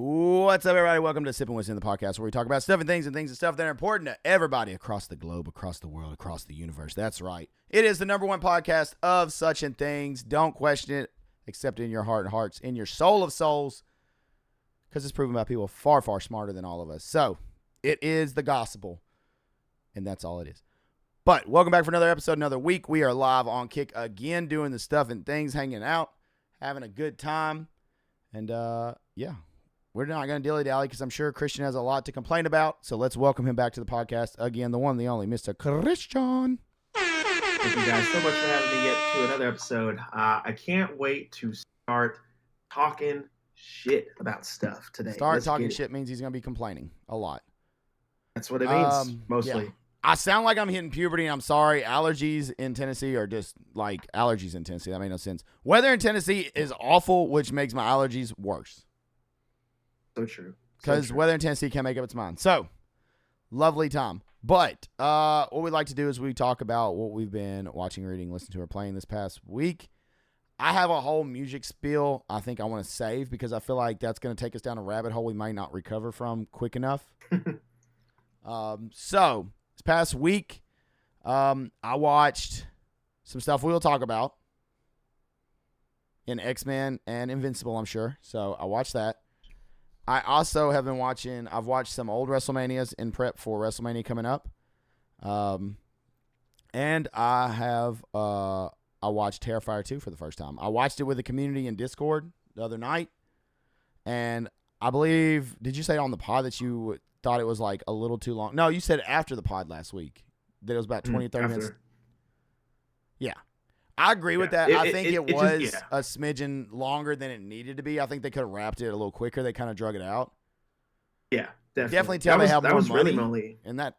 What's up, everybody? Welcome to Sippin With Sin, the podcast where we talk about stuff and things and stuff that are important to everybody across the globe, across the world, across the universe. That's right. It is the number one podcast of such and things. Don't question it, accept it in your heart and hearts, in your soul of souls, because it's proven by people far, far smarter than all of us. So, it is the gospel, and that's all it is. But welcome back for another episode, another week. We are live on Kick again, doing the stuff and things, hanging out, having a good time, and yeah. We're not going to dilly-dally because I'm sure Christian has a lot to complain about. So let's welcome him back to the podcast. Again, the one, the only, Mr. Christian. Thank you guys so much for having me yet to another episode. I can't wait to start talking shit about stuff today. Start talking shit means he's going to be complaining a lot. That's what it means, mostly. Yeah. I sound like I'm hitting puberty, and I'm sorry. Allergies in Tennessee are just like allergies in Tennessee. That made no sense. Weather in Tennessee is awful, which makes my allergies worse. So true. Because weather in Tennessee can't make up its mind. So, lovely time. But what we'd like to do is we talk about what we've been watching, reading, listening to, or playing this past week. I have a whole music spiel I think I want to save because I feel like that's going to take us down a rabbit hole we might not recover from quick enough. So, this past week, I watched some stuff we'll talk about in X-Men and Invincible, I'm sure. So, I watched that. I also have been watching, I've watched some old WrestleManias in prep for WrestleMania coming up. And I watched Terrifier 2 for the first time. I watched it with the community in Discord the other night. And I believe, did you say on the pod that you thought it was like a little too long? No, you said after the pod last week that it was about 20 or 30 minutes. Yeah. I agree with that. I think it was a smidgen longer than it needed to be. I think they could have wrapped it a little quicker. They kind of drug it out. Yeah, definitely tell they have more money. Really and that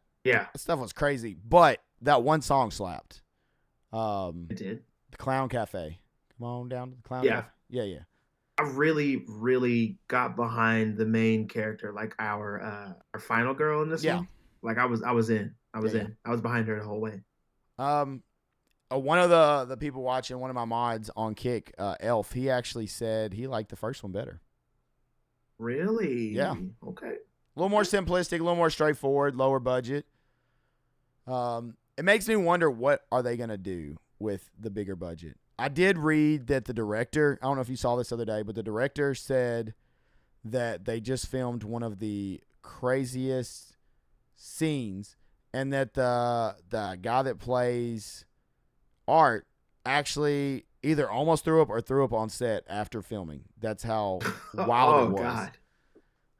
stuff was crazy. But that one song slapped. It did. The Clown Cafe. Come on down to the Clown Cafe. Yeah. I really, really got behind the main character, like our final girl in this one. Like I was in. I was behind her the whole way. One of the people watching, one of my mods on Kick, Elf, he actually said he liked the first one better. Really? Yeah. Okay. A little more simplistic, a little more straightforward, lower budget. It makes me wonder what are they going to do with the bigger budget. I did read that the director, I don't know if you saw this the other day, but the director said that they just filmed one of the craziest scenes and that the guy that plays Art actually either almost threw up or threw up on set after filming. That's how wild it was. God.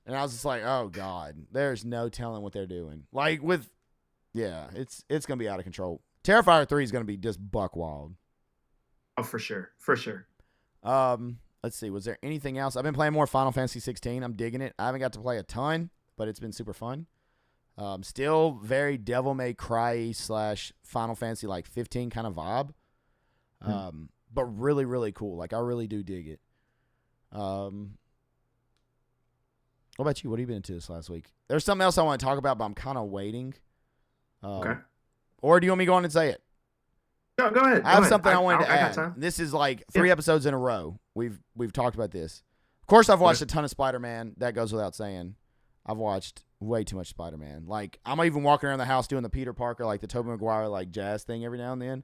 And I was just like, oh, God, there's no telling what they're doing. Like it's going to be out of control. Terrifier 3 is going to be just buck wild. Oh, for sure. For sure. Let's see. Was there anything else? I've been playing more Final Fantasy 16. I'm digging it. I haven't got to play a ton, but it's been super fun. Still very Devil May Cry / Final Fantasy like 15 kind of vibe. But really, really cool. Like I really do dig it. What about you? What have you been into this last week? There's something else I want to talk about, but I'm kind of waiting. Okay. Or do you want me to go on and say it? No, go ahead. I have something I wanted to add. got time. This is like 3 episodes in a row. We've talked about this. Of course, I've watched a ton of Spider-Man. That goes without saying. I've watched way too much Spider-Man. Like, I'm even walking around the house doing the Peter Parker, like the Tobey Maguire, like jazz thing every now and then.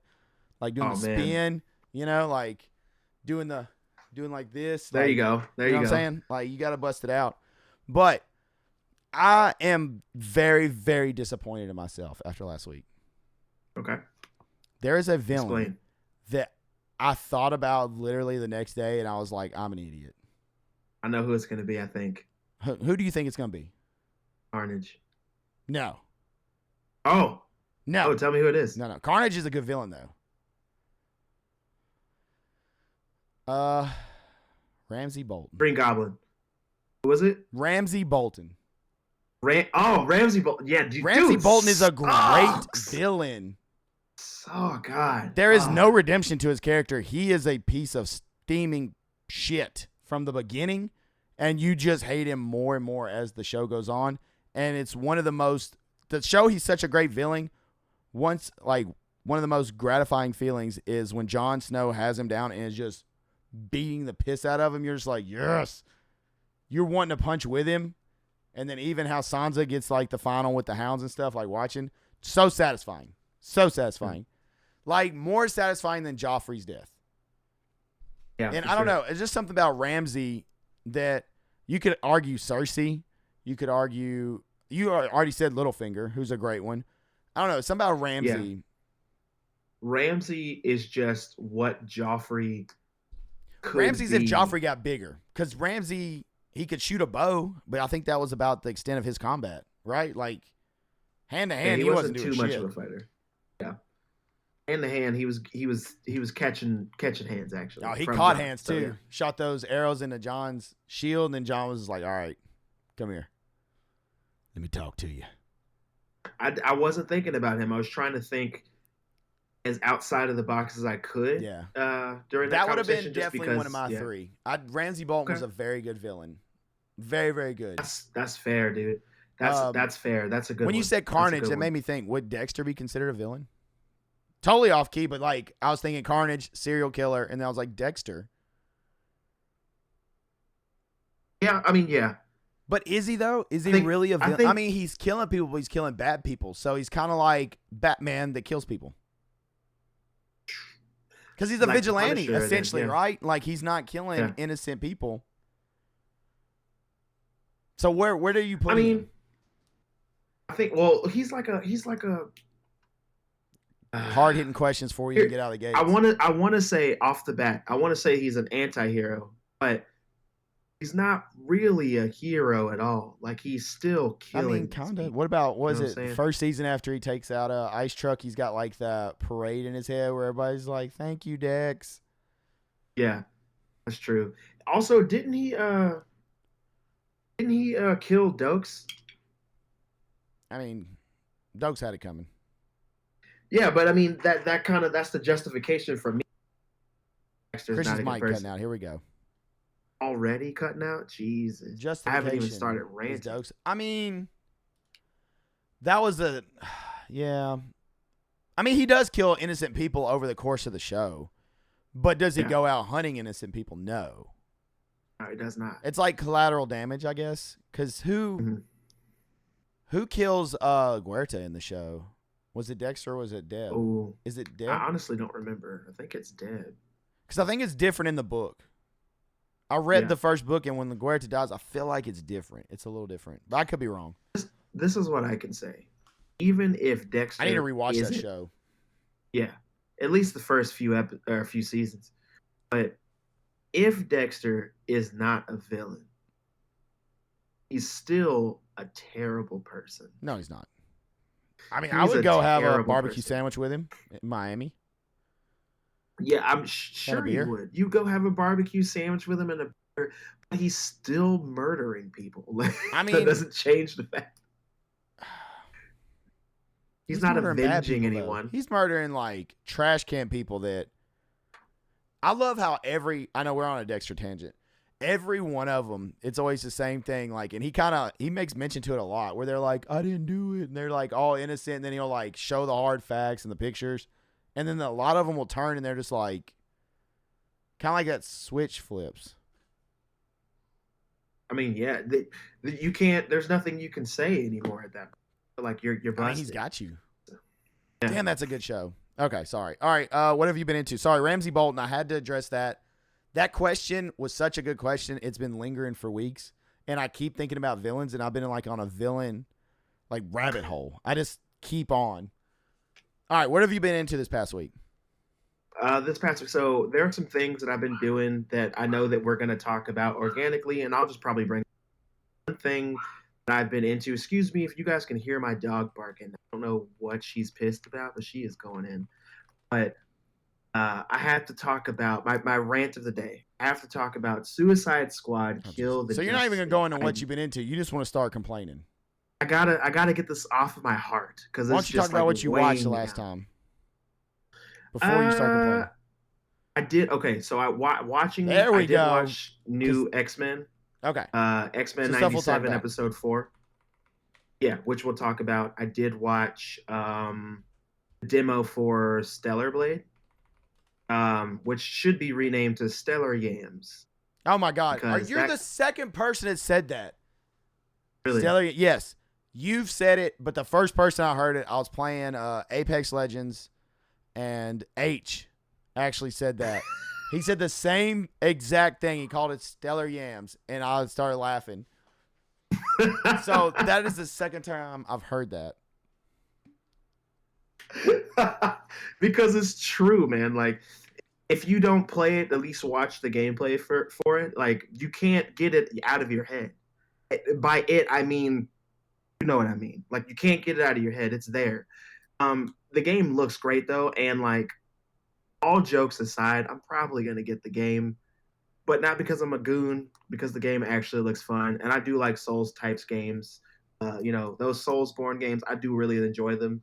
Like doing the spin, like doing like this. There you go. You know what I'm saying? Like, you got to bust it out. But I am very, very disappointed in myself after last week. Okay. There is a villain that I thought about literally the next day, and I was like, I'm an idiot. I know who it's going to be, I think. Who do you think it's going to be? Carnage. No. Oh. No. Oh, tell me who it is. No. Carnage is a good villain, though. Ramsey Bolton. Green Goblin. Who was it? Ramsey Bolton. Ramsey Bolton. Yeah, Ramsey Bolton is a great villain. Oh, God. There is no redemption to his character. He is a piece of steaming shit from the beginning, and you just hate him more and more as the show goes on. And it's one of the most – the show, he's such a great villain. One of the most gratifying feelings is when Jon Snow has him down and is just beating the piss out of him. You're just like, yes. you're wanting to punch with him. And then even how Sansa gets like the final with the hounds and stuff, like watching. So satisfying. So satisfying. Mm-hmm. Like more satisfying than Joffrey's death. Yeah. And I don't know. It's just something about Ramsay that you could argue Cersei. You could argue, you already said Littlefinger, who's a great one. I don't know. Something about Ramsay. Yeah. Ramsay is just what Joffrey could Ramsay's be. if Joffrey got bigger. Because Ramsay, he could shoot a bow, but I think that was about the extent of his combat, right? Like, hand to hand, he wasn't doing too much shit. of a fighter. Yeah. Hand to hand, he was catching hands, actually. Oh, he caught hands too. Yeah. Shot those arrows into Jon's shield, and then Jon was like, all right, come here. Let me talk to you. I wasn't thinking about him. I was trying to think as outside of the box as I could. Yeah. During that would have been definitely one of my three. Ramsay Bolton was a very good villain. Very, very good. That's fair, dude. That's fair. That's a good one. When you said Carnage, that made me think, would Dexter be considered a villain? Totally off key, but like I was thinking Carnage, serial killer, and then I was like, Dexter. Yeah, I mean, yeah. But is he though? Is he really a villain? I mean, he's killing people, but he's killing bad people. So he's kind of like Batman that kills people. Because he's a vigilante, essentially, right? Like he's not killing innocent people. So where do you put him? I think he's like a hard hitting questions for you to get out of the gate. I wanna say off the bat, I wanna say he's an anti-hero, but he's not really a hero at all. Like he's still killing. I mean, kind of. What about first season after he takes out a ice truck? He's got like the parade in his head where everybody's like, "Thank you, Dex." Yeah, that's true. Also, didn't he kill Dokes? I mean, Dokes had it coming. Yeah, but I mean that's the justification for me. Christian's mic cutting out. Here we go. Already cutting out? Jesus. I haven't even started ranting. I mean, that was yeah. I mean, he does kill innocent people over the course of the show. But does he go out hunting innocent people? No. No, he does not. It's like collateral damage, I guess. Because who kills Huerta in the show? Was it Dexter or was it Deb? Oh, is it Deb? I honestly don't remember. I think it's Deb. Because I think it's different in the book. I read the first book, and when the Huerta dies, I feel like it's different. It's a little different. But I could be wrong. This is what I can say. Even if Dexter... I need to rewatch that show. Yeah. At least the first few seasons. But if Dexter is not a villain, he's still a terrible person. No, he's not. I mean, I would go have a barbecue sandwich with him in Miami. Yeah, I'm sure you would. You go have a barbecue sandwich with him and a beer, but he's still murdering people. I mean, that doesn't change the fact. He's not avenging people, anyone. He's murdering like trash can people that. I love how I know we're on a Dexter tangent. Every one of them, it's always the same thing. Like, and he makes mention to it a lot where they're like, I didn't do it. And they're like all innocent. And then he'll like show the hard facts and the pictures. And then a lot of them will turn and they're just like, kind of like that switch flips. I mean, yeah, you can't, there's nothing you can say anymore at that point. Like you're busted. I mean, he's got you. Yeah. Damn, that's a good show. Okay, sorry. All right, what have you been into? Sorry, Ramsay Bolton, I had to address that. That question was such a good question. It's been lingering for weeks. And I keep thinking about villains, and I've been like on a villain like rabbit hole. I just keep on. All right, what have you been into this past week? This past week, so there are some things that I've been doing that I know that we're going to talk about organically, and I'll just probably bring one thing that I've been into. Excuse me if you guys can hear my dog barking. I don't know what she's pissed about, but she is going in. But I have to talk about my rant of the day. I have to talk about Suicide Squad kill the. So you're not even going to go into what you've been into. You just want to start complaining. I gotta get this off of my heart because why don't you talk about what you watched the last time before you start complaining? I did. Okay, so watching. There we go. Watch new X-Men. Okay. X-Men 97 episode 4. Yeah, which we'll talk about. I did watch the demo for Stellar Blade, which should be renamed to Stellar Yams. Oh my God. because You're the second person that said that. really Stellar, yes. You've said it, but the first person I heard it, I was playing Apex Legends, and H actually said that. He said the same exact thing. He called it Stellar Yams, and I started laughing. So that is the second time I've heard that. because it's true, man. Like, if you don't play it, at least watch the gameplay for it. Like, you can't get it out of your head. By it, I mean, you know what I mean. Like, you can't get it out of your head. It's there. The game looks great though, and like, all jokes aside, I'm probably gonna get the game, but not because I'm a goon, because the game actually looks fun, and I do like Souls types games. Those Soulsborne games, I do really enjoy them.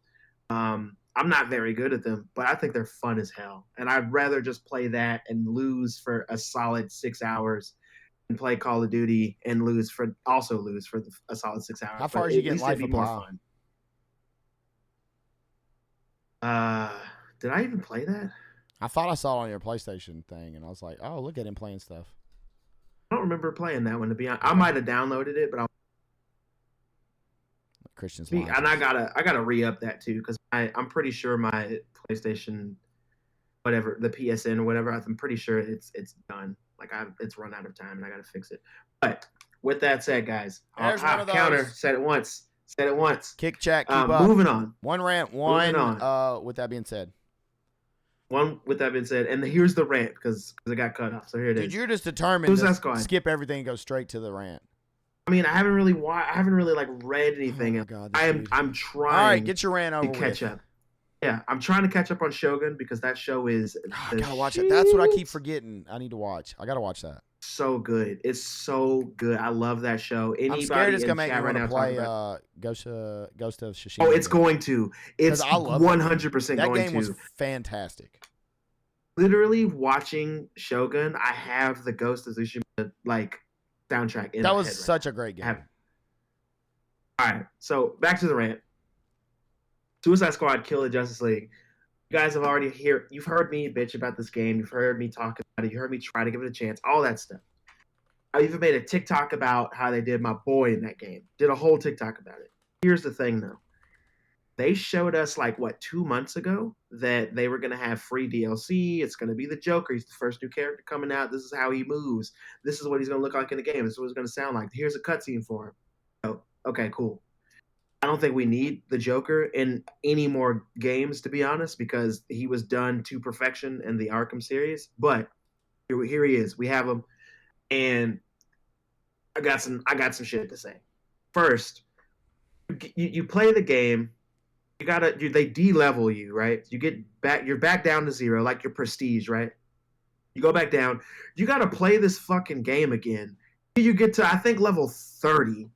I'm not very good at them, but I think they're fun as hell, and I'd rather just play that and lose for a solid 6 hours and play Call of Duty and lose for a solid 6 hours. How far But is you at getting least it'd Life be of more Pi? fun. Did I even play that? I thought I saw it on your PlayStation thing, and I was like, oh, look at him playing stuff. I don't remember playing that one, to be honest. I might have downloaded it, but Christian's and lying. I gotta re-up that too, because I'm pretty sure my PlayStation, whatever, the PSN or whatever, I'm pretty sure it's done. Like, it's run out of time and I gotta fix it. But with that said, guys, There's one of those. counter, said it once. Kick, chat, keep up. Moving on. One rant, one. With that being said. With that being said, and here's the rant because it got cut off. So here it is. Dude, you're just determined Suicide to Squad. skip everything and go straight to the rant. I mean, I haven't really like read anything. Oh my God, I'm trying. All right, get your rant over to catch up. Yeah, I'm trying to catch up on Shogun because that show is. I gotta watch it. That's what I keep forgetting. I need to watch. I gotta watch that. So good. It's so good. I love that show. I'm scared it's gonna make me want to play Ghost of Tsushima. Oh, it's going to. It's I love 100% going to. That game was fantastic. Literally watching Shogun, I have the Ghost of Tsushima like soundtrack in that my was head such a great game. All right, so back to the rant. Suicide Squad Kill the Justice League. You guys have already you've heard me bitch about this game. You've heard me talk about it. You heard me try to give it a chance. All that stuff. I even made a TikTok about how they did my boy in that game. Did a whole TikTok about it. Here's the thing though. They showed us 2 months ago that they were going to have free DLC. It's going to be the Joker. He's the first new character coming out. This is how he moves. This is what he's going to look like in the game. This is what it's going to sound like. Here's a cutscene for him. Oh, okay, cool. I don't think we need the Joker in any more games, to be honest, because he was done to perfection in the Arkham series. But here he is. We have him, and I got some shit to say. First, you play the game. They de-level you, right? You're back down to 0, like your prestige, right? You go back down. You gotta play this fucking game again. You get to, I think, level 30.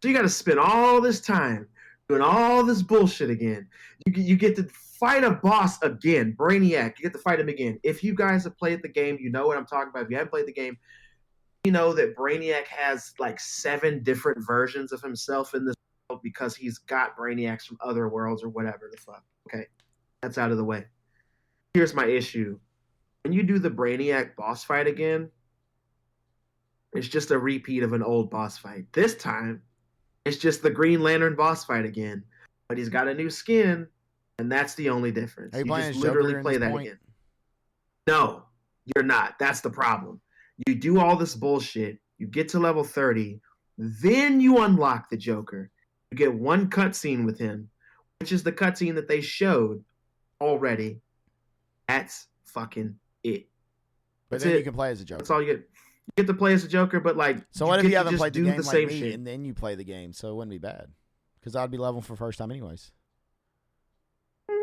So you gotta spend all this time doing all this bullshit again. You get to fight a boss again, Brainiac. You get to fight him again. If you guys have played the game, you know what I'm talking about. If you haven't played the game, you know that Brainiac has 7 different versions of himself in this world because he's got Brainiacs from other worlds or whatever the fuck. Okay, that's out of the way. Here's my issue. When you do the Brainiac boss fight again, it's just a repeat of an old boss fight. This time, it's just the Green Lantern boss fight again, but he's got a new skin, and that's the only difference. Are you just literally play that again. No, you're not. That's the problem. You do all this bullshit, you get to level 30, then you unlock the Joker. You get one cutscene with him, which is the cutscene that they showed already. That's fucking it. But then you can play as a Joker. That's all you get. You get to play as a Joker, but so what if you haven't played the game like me, shit. And then you play the game? So it wouldn't be bad, because I'd be leveling for the first time anyways.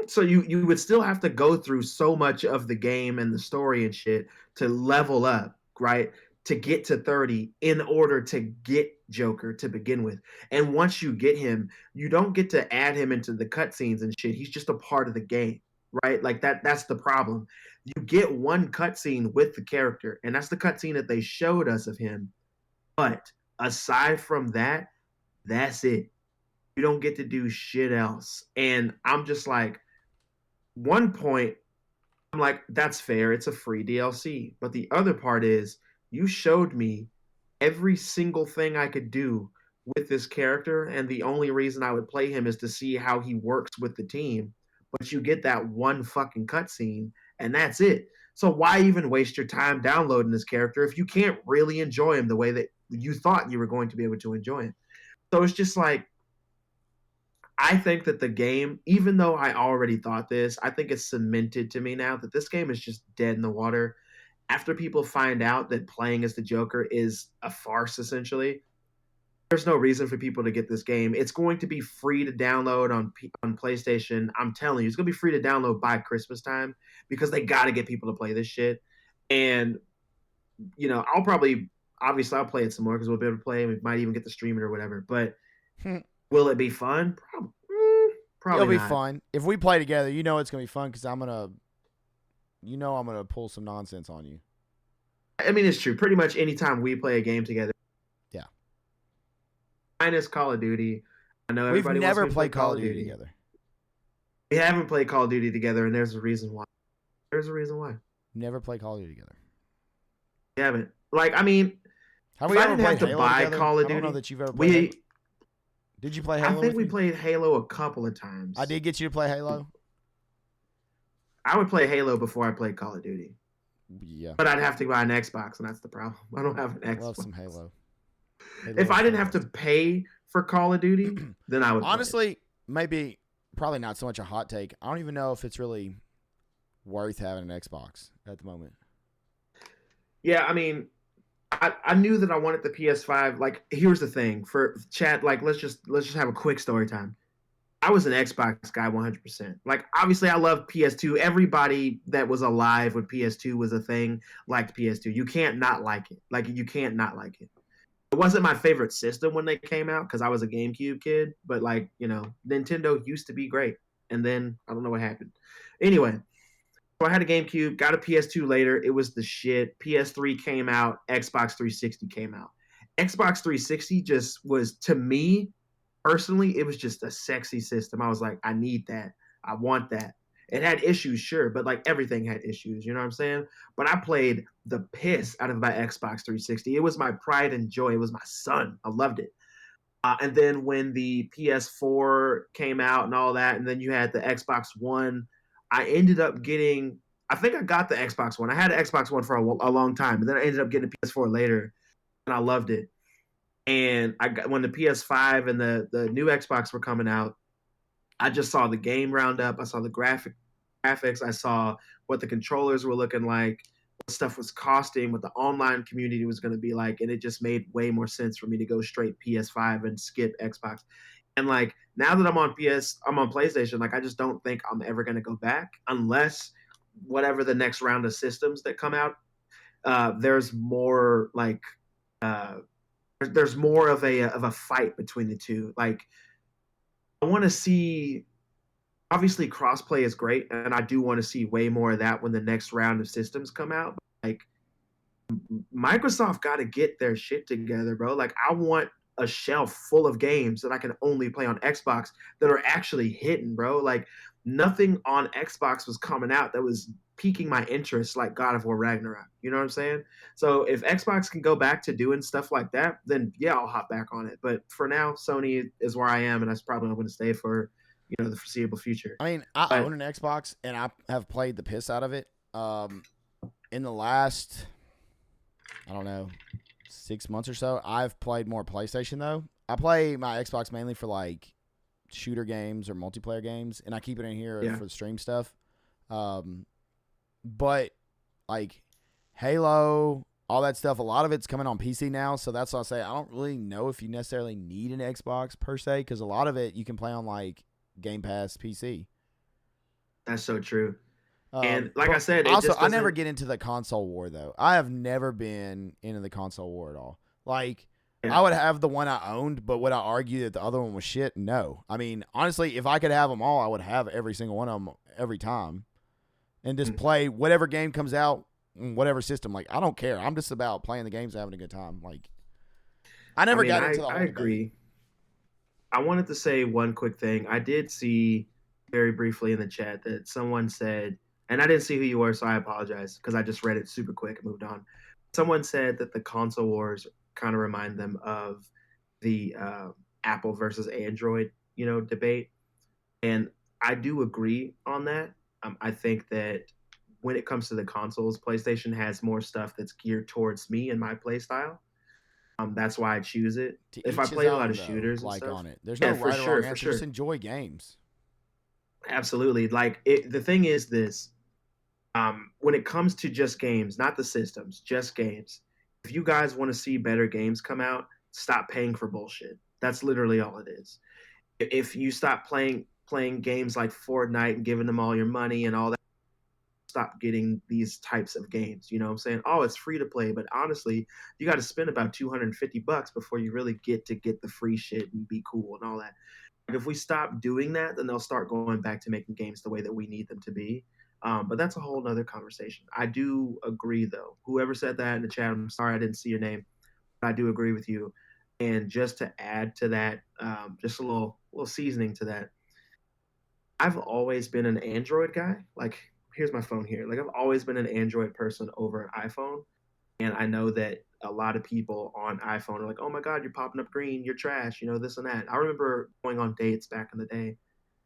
So you would still have to go through so much of the game and the story and shit to level up, right? To get to 30 in order to get Joker to begin with. And once you get him, you don't get to add him into the cutscenes and shit. He's just a part of the game, right? That's the problem. You get one cutscene with the character, and that's the cutscene that they showed us of him. But aside from that, that's it. You don't get to do shit else. And I'm just one point, I'm like, that's fair. It's a free DLC. But the other part is, you showed me every single thing I could do with this character, and the only reason I would play him is to see how he works with the team. But you get that one fucking cutscene, and that's it. So why even waste your time downloading this character if you can't really enjoy him the way that you thought you were going to be able to enjoy him? So it's just like, I think that the game, even though I already thought this, I think it's cemented to me now that this game is just dead in the water. After people find out that playing as the Joker is a farce, essentially, there's no reason for people to get this game. It's going to be free to download on PlayStation. I'm telling you, it's going to be free to download by Christmas time because they got to get people to play this shit. And I'll probably, obviously, I'll play it some more because we'll be able to play. We might even get to stream it or whatever. But will it be fun? Probably It'll be not. fun. If we play together, it's going to be fun because I'm going to pull some nonsense on you. I mean, it's true. Pretty much anytime we play a game together. Yeah. Minus Call of Duty. I know We've everybody never wants played Call of Duty together. We haven't played Call of Duty together, and there's a reason why. There's a reason why. Never played Call of Duty together. We haven't. Like, I mean, have we ever played to Halo buy together? Call of Duty, I don't know that you've ever played Halo. Did you play Halo? I think we played Halo a couple of times. I did get you to play Halo. I would play Halo before I played Call of Duty. Yeah. But I'd have to buy an Xbox, and that's the problem. I don't have an Xbox. Love some Halo. If I didn't have to pay for Call of Duty, then I would. Honestly, probably not so much a hot take. I don't even know if it's really worth having an Xbox at the moment. Yeah, I mean, I knew that I wanted the PS5. Like, here's the thing for chat. Like, let's just have a quick story time. I was an Xbox guy 100%. Like, obviously, I love PS2. Everybody that was alive when PS2 was a thing liked PS2. You can't not like it. Like, you can't not like it. It wasn't my favorite system when they came out because I was a GameCube kid. But, like, Nintendo used to be great. And then, I don't know what happened. Anyway, so I had a GameCube, got a PS2 later. It was the shit. PS3 came out. Xbox 360 came out. Xbox 360 just was, to me, personally, it was just a sexy system. I was like, I need that. I want that. It had issues, sure, but like everything had issues. You know what I'm saying? But I played the piss out of my Xbox 360. It was my pride and joy. It was my son. I loved it. And then when the PS4 came out and all that, and then you had the Xbox One, I ended up getting. I think I got the Xbox One. I had an Xbox One for a long time, but then I ended up getting a PS4 later, and I loved it. And when the PS5 and the new Xbox were coming out, I just saw the game roundup. I saw the graphics. I saw what the controllers were looking like, what stuff was costing, what the online community was going to be like, and it just made way more sense for me to go straight PS5 and skip Xbox. And like now that I'm on PlayStation, like I just don't think I'm ever going to go back unless whatever the next round of systems that come out, there's more like. There's more of a fight between the two. Like, I want to see. Obviously, crossplay is great, and I do want to see way more of that when the next round of systems come out. Like, Microsoft got to get their shit together, bro. Like, I want a shelf full of games that I can only play on Xbox that are actually hitting, bro. Like, nothing on Xbox was coming out that was piquing my interest like God of War Ragnarok. You know what I'm saying? So if Xbox can go back to doing stuff like that, then yeah, I'll hop back on it. But for now, Sony is where I am, and that's probably going to stay for the foreseeable future. I mean, I own an Xbox, and I have played the piss out of it. In the last, I don't know, 6 months or so, I've played more PlayStation though. I play my Xbox mainly for like shooter games or multiplayer games, and I keep it in here for the stream stuff. But like Halo, all that stuff, a lot of it's coming on PC now, so that's what I say. I don't really know if you necessarily need an Xbox per se, because a lot of it you can play on like Game Pass PC. That's so true. And like I said, I never get into the console war though. I have never been into the console war at all. Like I would have the one I owned, but would I argue that the other one was shit? No. I mean, honestly, if I could have them all, I would have every single one of them every time. And just play whatever game comes out, whatever system. Like, I don't care. I'm just about playing the games and having a good time. Like, I never got into the whole debate. Agree. I wanted to say one quick thing. I did see very briefly in the chat that someone said, and I didn't see who you were, so I apologize because I just read it super quick and moved on. Someone said that the console wars kind of remind them of the Apple versus Android, debate, and I do agree on that. I think that when it comes to the consoles, PlayStation has more stuff that's geared towards me and my play style. That's why I choose it. To If I each his play a lot own, of though, shooters and like stuff, on it. There's no yeah, for right or sure, wrong for answer. Just sure, enjoy games. absolutely. Like the thing is this: when it comes to just games, not the systems, just games. If you guys want to see better games come out, stop paying for bullshit. That's literally all it is. If you stop playing games like Fortnite and giving them all your money and all that, stop getting these types of games. You know what I'm saying? Oh, it's free to play, but honestly, you got to spend about $250 before you really get the free shit and be cool and all that. If we stop doing that, then they'll start going back to making games the way that we need them to be. But that's a whole nother conversation. I do agree, though. Whoever said that in the chat, I'm sorry I didn't see your name, but I do agree with you. And just to add to that, just a little seasoning to that, I've always been an Android guy. Like, here's my phone here. Like, I've always been an Android person over an iPhone. And I know that a lot of people on iPhone are like, oh my God, you're popping up green, you're trash, this and that. I remember going on dates back in the day,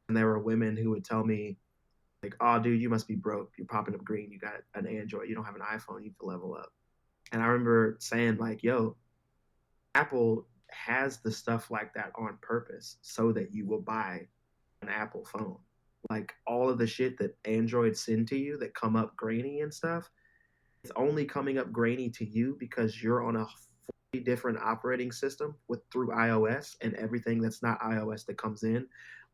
and there were women who would tell me, like, oh, dude, you must be broke. You're popping up green. You got an Android. You don't have an iPhone. You need to level up. And I remember saying, like, yo, Apple has the stuff like that on purpose so that you will buy an Apple phone. Like all of the shit that Android send to you that come up grainy and stuff, it's only coming up grainy to you because you're on a 40 different operating system with through iOS, and everything that's not iOS that comes in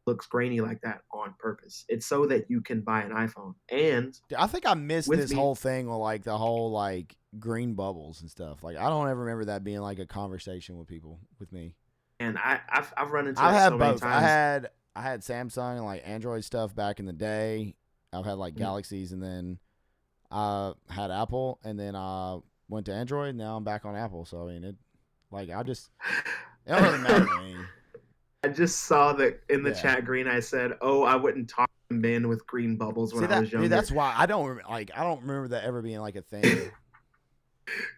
looks grainy like that on purpose. It's so that you can buy an iPhone. And Dude, I think I missed with this me, whole thing with like the whole like green bubbles and stuff. Like I don't ever remember that being like a conversation with people with me. and I've run into I've that so had many both. I times. had I had Samsung and like Android stuff back in the day. I've had like Mhm. Galaxies, and then I had Apple, and then I went to Android. And now I'm back on Apple. So I mean, it don't really matter to me. I just saw that in the Yeah. chat. Green, I said, "Oh, I wouldn't talk to men with green bubbles when See I that, was dude? younger." That's why I don't remember that ever being like a thing.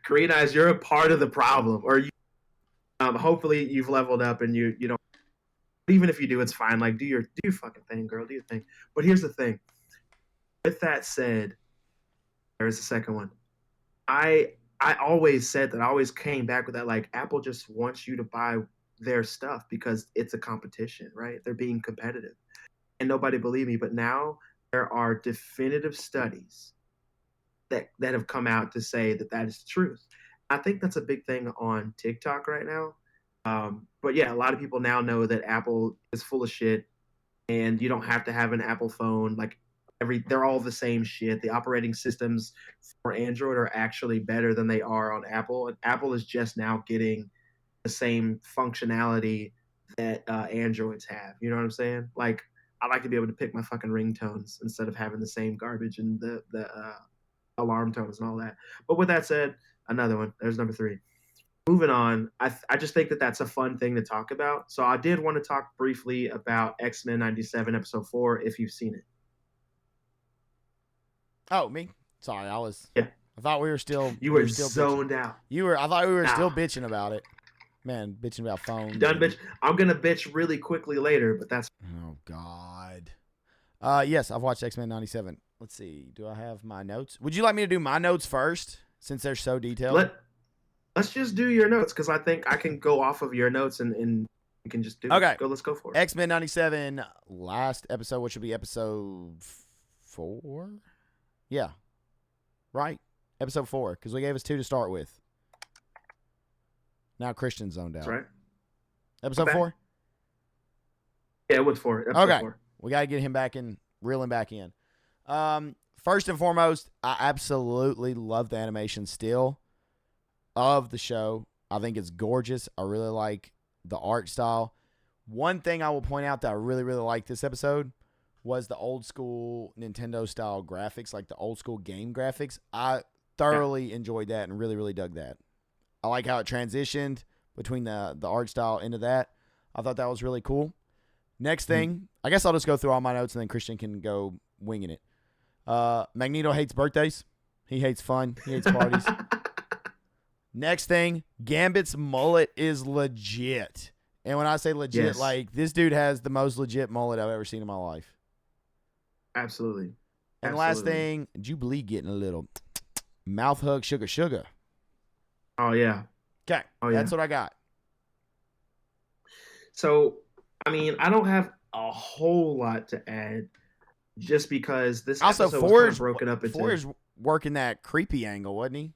Green eyes, you're a part of the problem, or hopefully you've leveled up and you don't. Even if you do, it's fine. Like do your fucking thing, girl. Do your thing. But here's the thing. With that said, there's the second one. I I always said that. I always came back with that. Like Apple just wants you to buy their stuff because it's a competition, right? They're being competitive, and nobody believed me. But now there are definitive studies that have come out to say that that is the truth. I think that's a big thing on TikTok right now. But yeah, a lot of people now know that Apple is full of shit, and you don't have to have an Apple phone. Like they're all the same shit. The operating systems for Android are actually better than they are on Apple, and Apple is just now getting the same functionality that Androids have. You know what I'm saying? Like I like to be able to pick my fucking ringtones instead of having the same garbage and the alarm tones and all that. But with that said, another one. There's number three. Moving on, I just think that that's a fun thing to talk about. So I did want to talk briefly about X-Men 97 episode 4 if you've seen it. Oh, me? Sorry, I was. Yeah, I thought we were still you we were were still bitching. zoned out. You were. I thought we were still Nah, bitching about it. Man, bitching about you phones done, and bitch. I'm gonna bitch really quickly later, but that's oh god. Yes, I've watched X-Men 97. Let's see. Do I have my notes? Would you like me to do my notes first since they're so detailed? let let's just do your notes because I think I can go off of your notes and we can just do it. Okay. Go, let's go for it. X-Men 97 last episode, which will be episode 4? Yeah. Right? Episode 4 cuz we gave us 2 to start with. Now Christian zoned out. That's right. Episode 4? Yeah, what's for it? Episode Okay. 4. We got to get him back in, reel him back in. First and foremost, I absolutely love the animation still of the show. I think it's gorgeous. I really like the art style. One thing I will point out that I really, really like this episode was the old school Nintendo style graphics, like the old school game graphics. I thoroughly enjoyed that and really, really dug that. I like how it transitioned between the art style into that. I thought that was really cool. Next thing, I guess I'll just go through all my notes and then Christian can go winging it. Magneto hates birthdays. He hates fun. He hates parties. Next thing, Gambit's mullet is legit. And when I say legit, Yes. like this dude has the most legit mullet I've ever seen in my life. Absolutely. And last thing, Jubilee getting a little mouth hug, sugar. Oh yeah. Okay, that's what I got. So, I mean, I don't have a whole lot to add, just because this also episode was kind of broken up into. Forge working that creepy angle, wasn't he?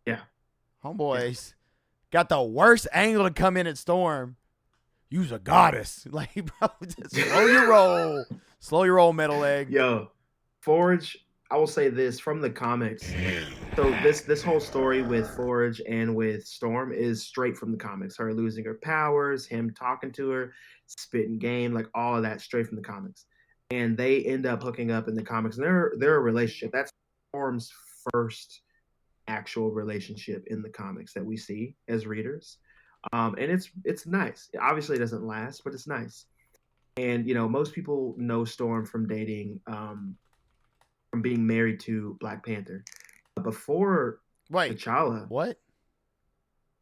Yeah. Homeboys got the worst angle to come in at Storm. Use a goddess. Like, bro, just slow your roll, metal leg. Yo, Forge, I will say this from the comics. So this whole story with Forge and with Storm is straight from the comics. Her losing her powers, him talking to her, spitting game, like all of that straight from the comics. And they end up hooking up in the comics. And they're a relationship. That's Storm's first actual relationship in the comics that we see as readers. And it's nice. Obviously, it doesn't last, but it's nice. And most people know Storm from dating, from being married to Black Panther. Before T'Challa, what?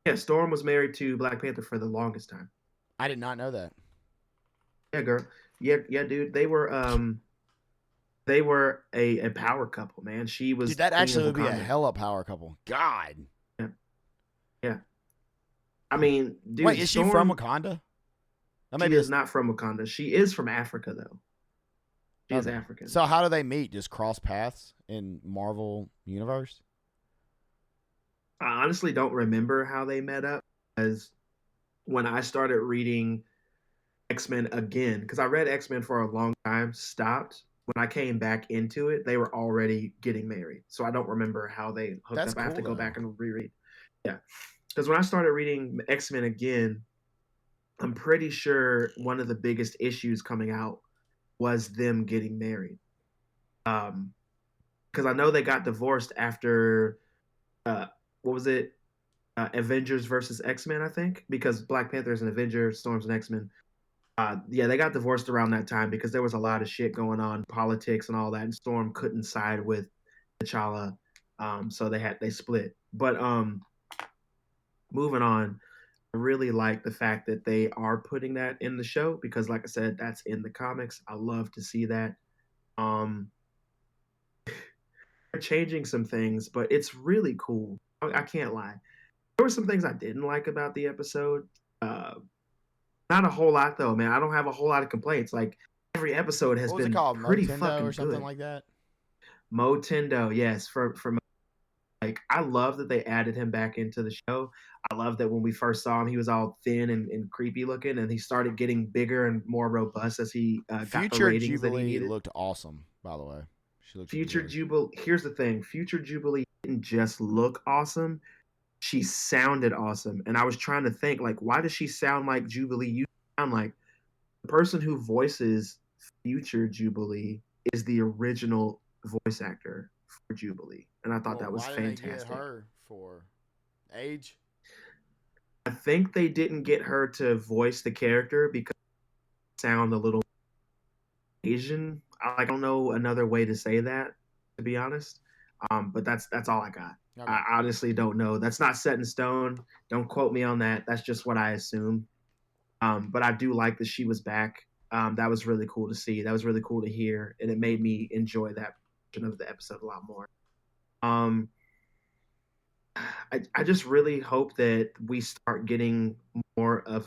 Yeah, Storm was married to Black Panther for the longest time. I did not know that. Yeah, girl. Yeah, dude. They were a power couple, man. She was. Dude, that actually would be a hella power couple. God. Yeah. I mean, dude. Wait, is she from Wakanda? She is not from Wakanda. She is from Africa, though. She is African. So how do they meet? Just cross paths in Marvel Universe? I honestly don't remember how they met up, because when I started reading X-Men again, because I read X-Men for a long time, stopped. When I came back into it, they were already getting married. So I don't remember how they hooked up. I have to go back and reread. Yeah. Because when I started reading X-Men again, I'm pretty sure one of the biggest issues coming out was them getting married. Because I know they got divorced after, what was it? Avengers versus X-Men, I think. Because Black Panther is an Avenger, Storm's an X-Men. Yeah, they got divorced around that time because there was a lot of shit going on, politics and all that, and Storm couldn't side with T'Challa, so they split. But moving on, I really like the fact that they are putting that in the show because, like I said, that's in the comics. I love to see that. They're changing some things, but it's really cool. I can't lie. There were some things I didn't like about the episode. Not a whole lot though, man. I don't have a whole lot of complaints. Like every episode has been pretty Motendo fucking or something good. like that. Motendo, yes. From like, I love that they added him back into the show. I love that when we first saw him, he was all thin and creepy looking, and he started getting bigger and more robust as he got the ratings that he needed. Looked awesome, by the way. She looked Future Jubilee. Here's the thing: Future Jubilee didn't just look awesome; she sounded awesome. And I was trying to think, like, why does she sound like Jubilee? You sound like the person who voices Future Jubilee is the original voice actor for Jubilee, and I thought that was fantastic. Did they get her for age? I think they didn't get her to voice the character because it sound a little Asian. I don't know another way to say that, to be honest. But that's all I got. Okay. I honestly don't know. That's not set in stone. Don't quote me on that. That's just what I assume. But I do like that she was back. That was really cool to see. That was really cool to hear, and it made me enjoy that portion of the episode a lot more. I just really hope that we start getting more of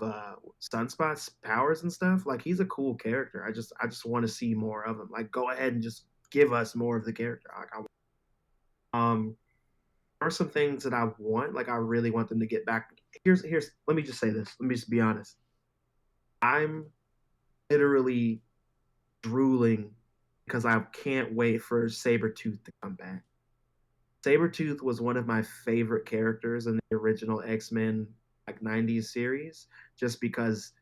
Sunspot's powers and stuff. Like, he's a cool character. I just want to see more of him. Like, go ahead and just give us more of the character. Like, there are some things that I want. Like, I really want them to get back. Here's. Let me just say this. Let me just be honest. I'm literally drooling because I can't wait for Sabretooth to come back. Sabretooth was one of my favorite characters in the original X-Men 90s series, just because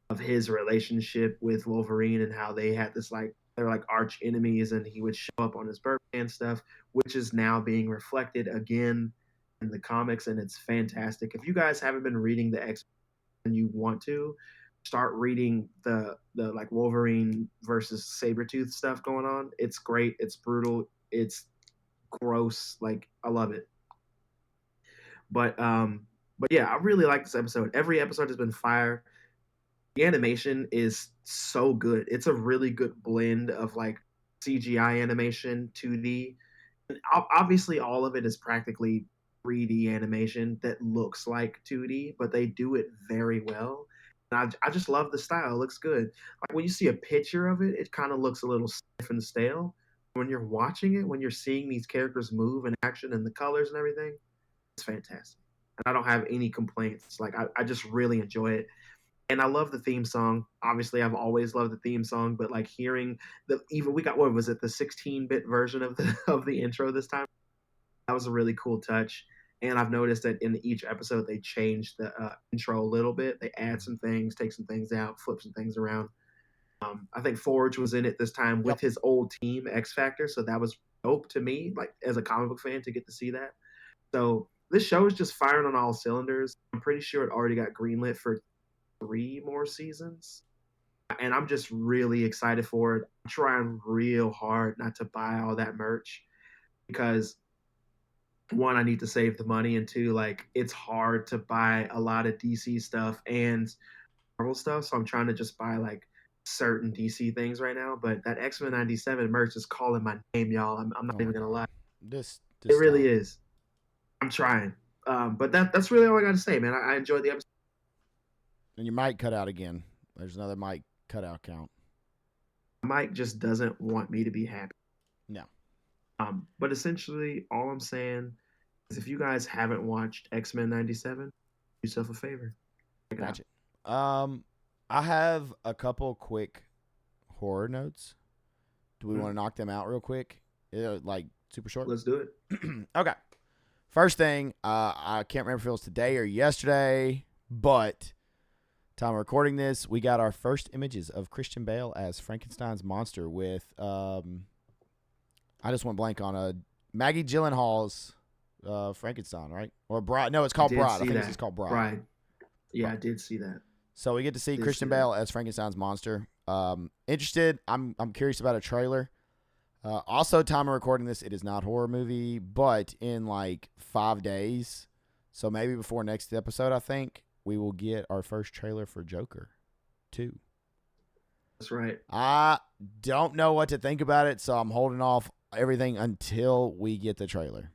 of his relationship with Wolverine and how they had this they're like arch enemies, and he would show up on his birthday and stuff, which is now being reflected again in the comics, and it's fantastic. If you guys haven't been reading the X-Men and you want to, start reading the Wolverine versus Sabretooth stuff going on. It's great. It's brutal. It's gross. Like, I love it. But yeah, I really like this episode. Every episode has been fire. The animation is so good. It's a really good blend of like CGI animation, 2D. And obviously, all of it is practically 3D animation that looks like 2D, but they do it very well. And I just love the style. It looks good. Like when you see a picture of it, it kind of looks a little stiff and stale. When you're watching it, when you're seeing these characters move and action and the colors and everything, it's fantastic. And I don't have any complaints. Like I just really enjoy it. And I love the theme song. Obviously, I've always loved the theme song, but like hearing the even we got what was it, the 16-bit version of the of the intro this time. That was a really cool touch. And I've noticed that in each episode they change the intro a little bit. They add some things, take some things out, flip some things around. I think Forge was in it this time with Yep. his old team, X Factor. So that was dope to me, like as a comic book fan, to get to see that. So this show is just firing on all cylinders. I'm pretty sure it already got greenlit for 3 more seasons. And I'm just really excited for it. I'm trying real hard not to buy all that merch because one, I need to save the money, and two, like it's hard to buy a lot of DC stuff and Marvel stuff. So I'm trying to just buy like certain DC things right now. But that X-Men 97 merch is calling my name, y'all. I'm not Oh even my gonna god. lie. This It stop. really is. I'm trying. But that's really all I got to say, man. I enjoyed the episode. And your mic cut out again. There's another mic cutout count. Mike just doesn't want me to be happy. No. But essentially, all I'm saying is if you guys haven't watched X-Men 97, do yourself a favor. Check it out. Gotcha. I have a couple quick horror notes. Do we want to knock them out real quick? Like super short? Let's do it. Okay. First thing, I can't remember if it was today or yesterday, but time of recording this, we got our first images of Christian Bale as Frankenstein's monster with I just went blank on Maggie Gyllenhaal's Frankenstein, right? Or Bride? No, it's called Bride. I think it's called Bride. Bride. Yeah, I did see that. So we get to see Christian Bale as Frankenstein's monster. Interested. I'm curious about a trailer. Also, time of recording this, it is not a horror movie, but in like 5 days, so maybe before next episode, I think we will get our first trailer for Joker 2. That's right. I don't know what to think about it, so I'm holding off everything until we get the trailer.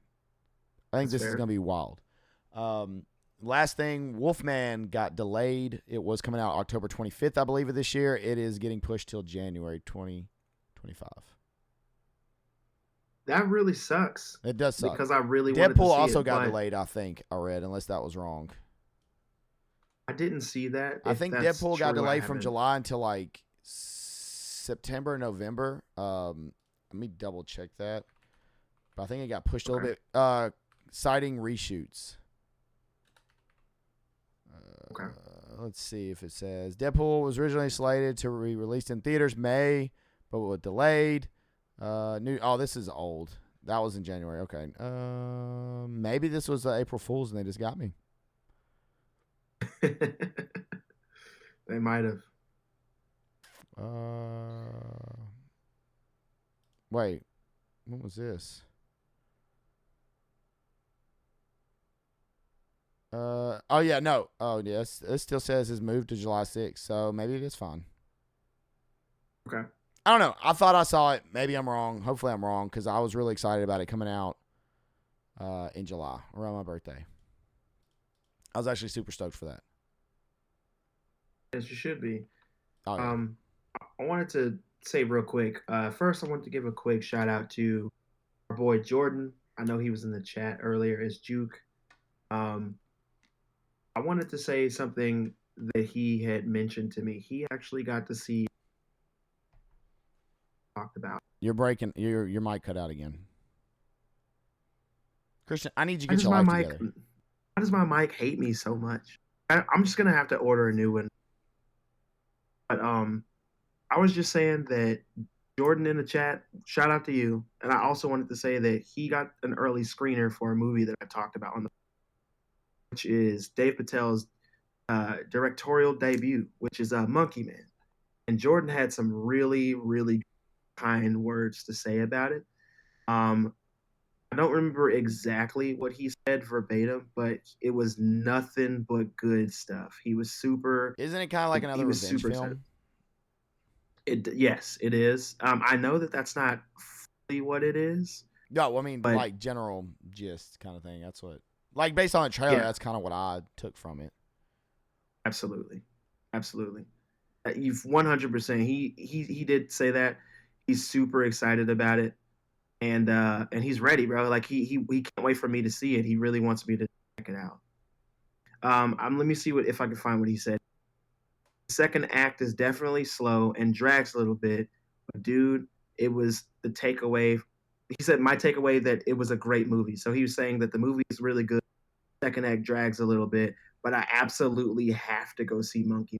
I think this is going to be wild. Last thing, Wolfman got delayed. It was coming out October 25th, I believe, of this year. It is getting pushed till January 2025. That really sucks. It does suck. Because I really wanted to see Deadpool also it, got delayed, I think, I read, unless that was wrong. I didn't see that. I think Deadpool got delayed from July until like September, November. Let me double check that. But I think it got pushed a little bit. Citing reshoots. Okay. Let's see if it says Deadpool was originally slated to be released in theaters May, but was delayed. This is old. That was in January. Okay. Maybe this was April Fool's and they just got me. They might have. Wait. What was this? Yes. It still says it's moved to July 6th, so maybe it is fine. Okay. I don't know. I thought I saw it. Maybe I'm wrong. Hopefully I'm wrong because I was really excited about it coming out in July around my birthday. I was actually super stoked for that. As you should be. Oh, yeah. I wanted to say real quick. First, I want to give a quick shout out to our boy Jordan. I know he was in the chat earlier as Juke. I wanted to say something that he had mentioned to me. He actually got to see talked about. You're breaking your mic cut out again. Christian, I need you to get your life together. Why does my mic hate me so much? I'm just gonna have to order a new one. But I was just saying that Jordan in the chat, shout out to you. And I also wanted to say that he got an early screener for a movie that I talked about which is Dave Patel's directorial debut, which is Monkey Man. And Jordan had some really, really kind words to say about it. I don't remember exactly what he said verbatim, but it was nothing but good stuff. He was super. Isn't it kind of like He another was revenge super excited. film? Yes, it is. I know that that's not fully what it is, No, well, I mean, but like general gist kind of thing. That's what, like, based on the trailer, yeah, that's kind of what I took from it. absolutely, absolutely. You've 100%. He did say that. He's super excited about it, and he's ready, bro. Like he can't wait for me to see it. He really wants me to check it out. Let me see what if I can find what he said. The second act is definitely slow and drags a little bit, but dude, it was the takeaway. He said my takeaway that it was a great movie. So he was saying that the movie is really good. Second act drags a little bit, but I absolutely have to go see Monkey.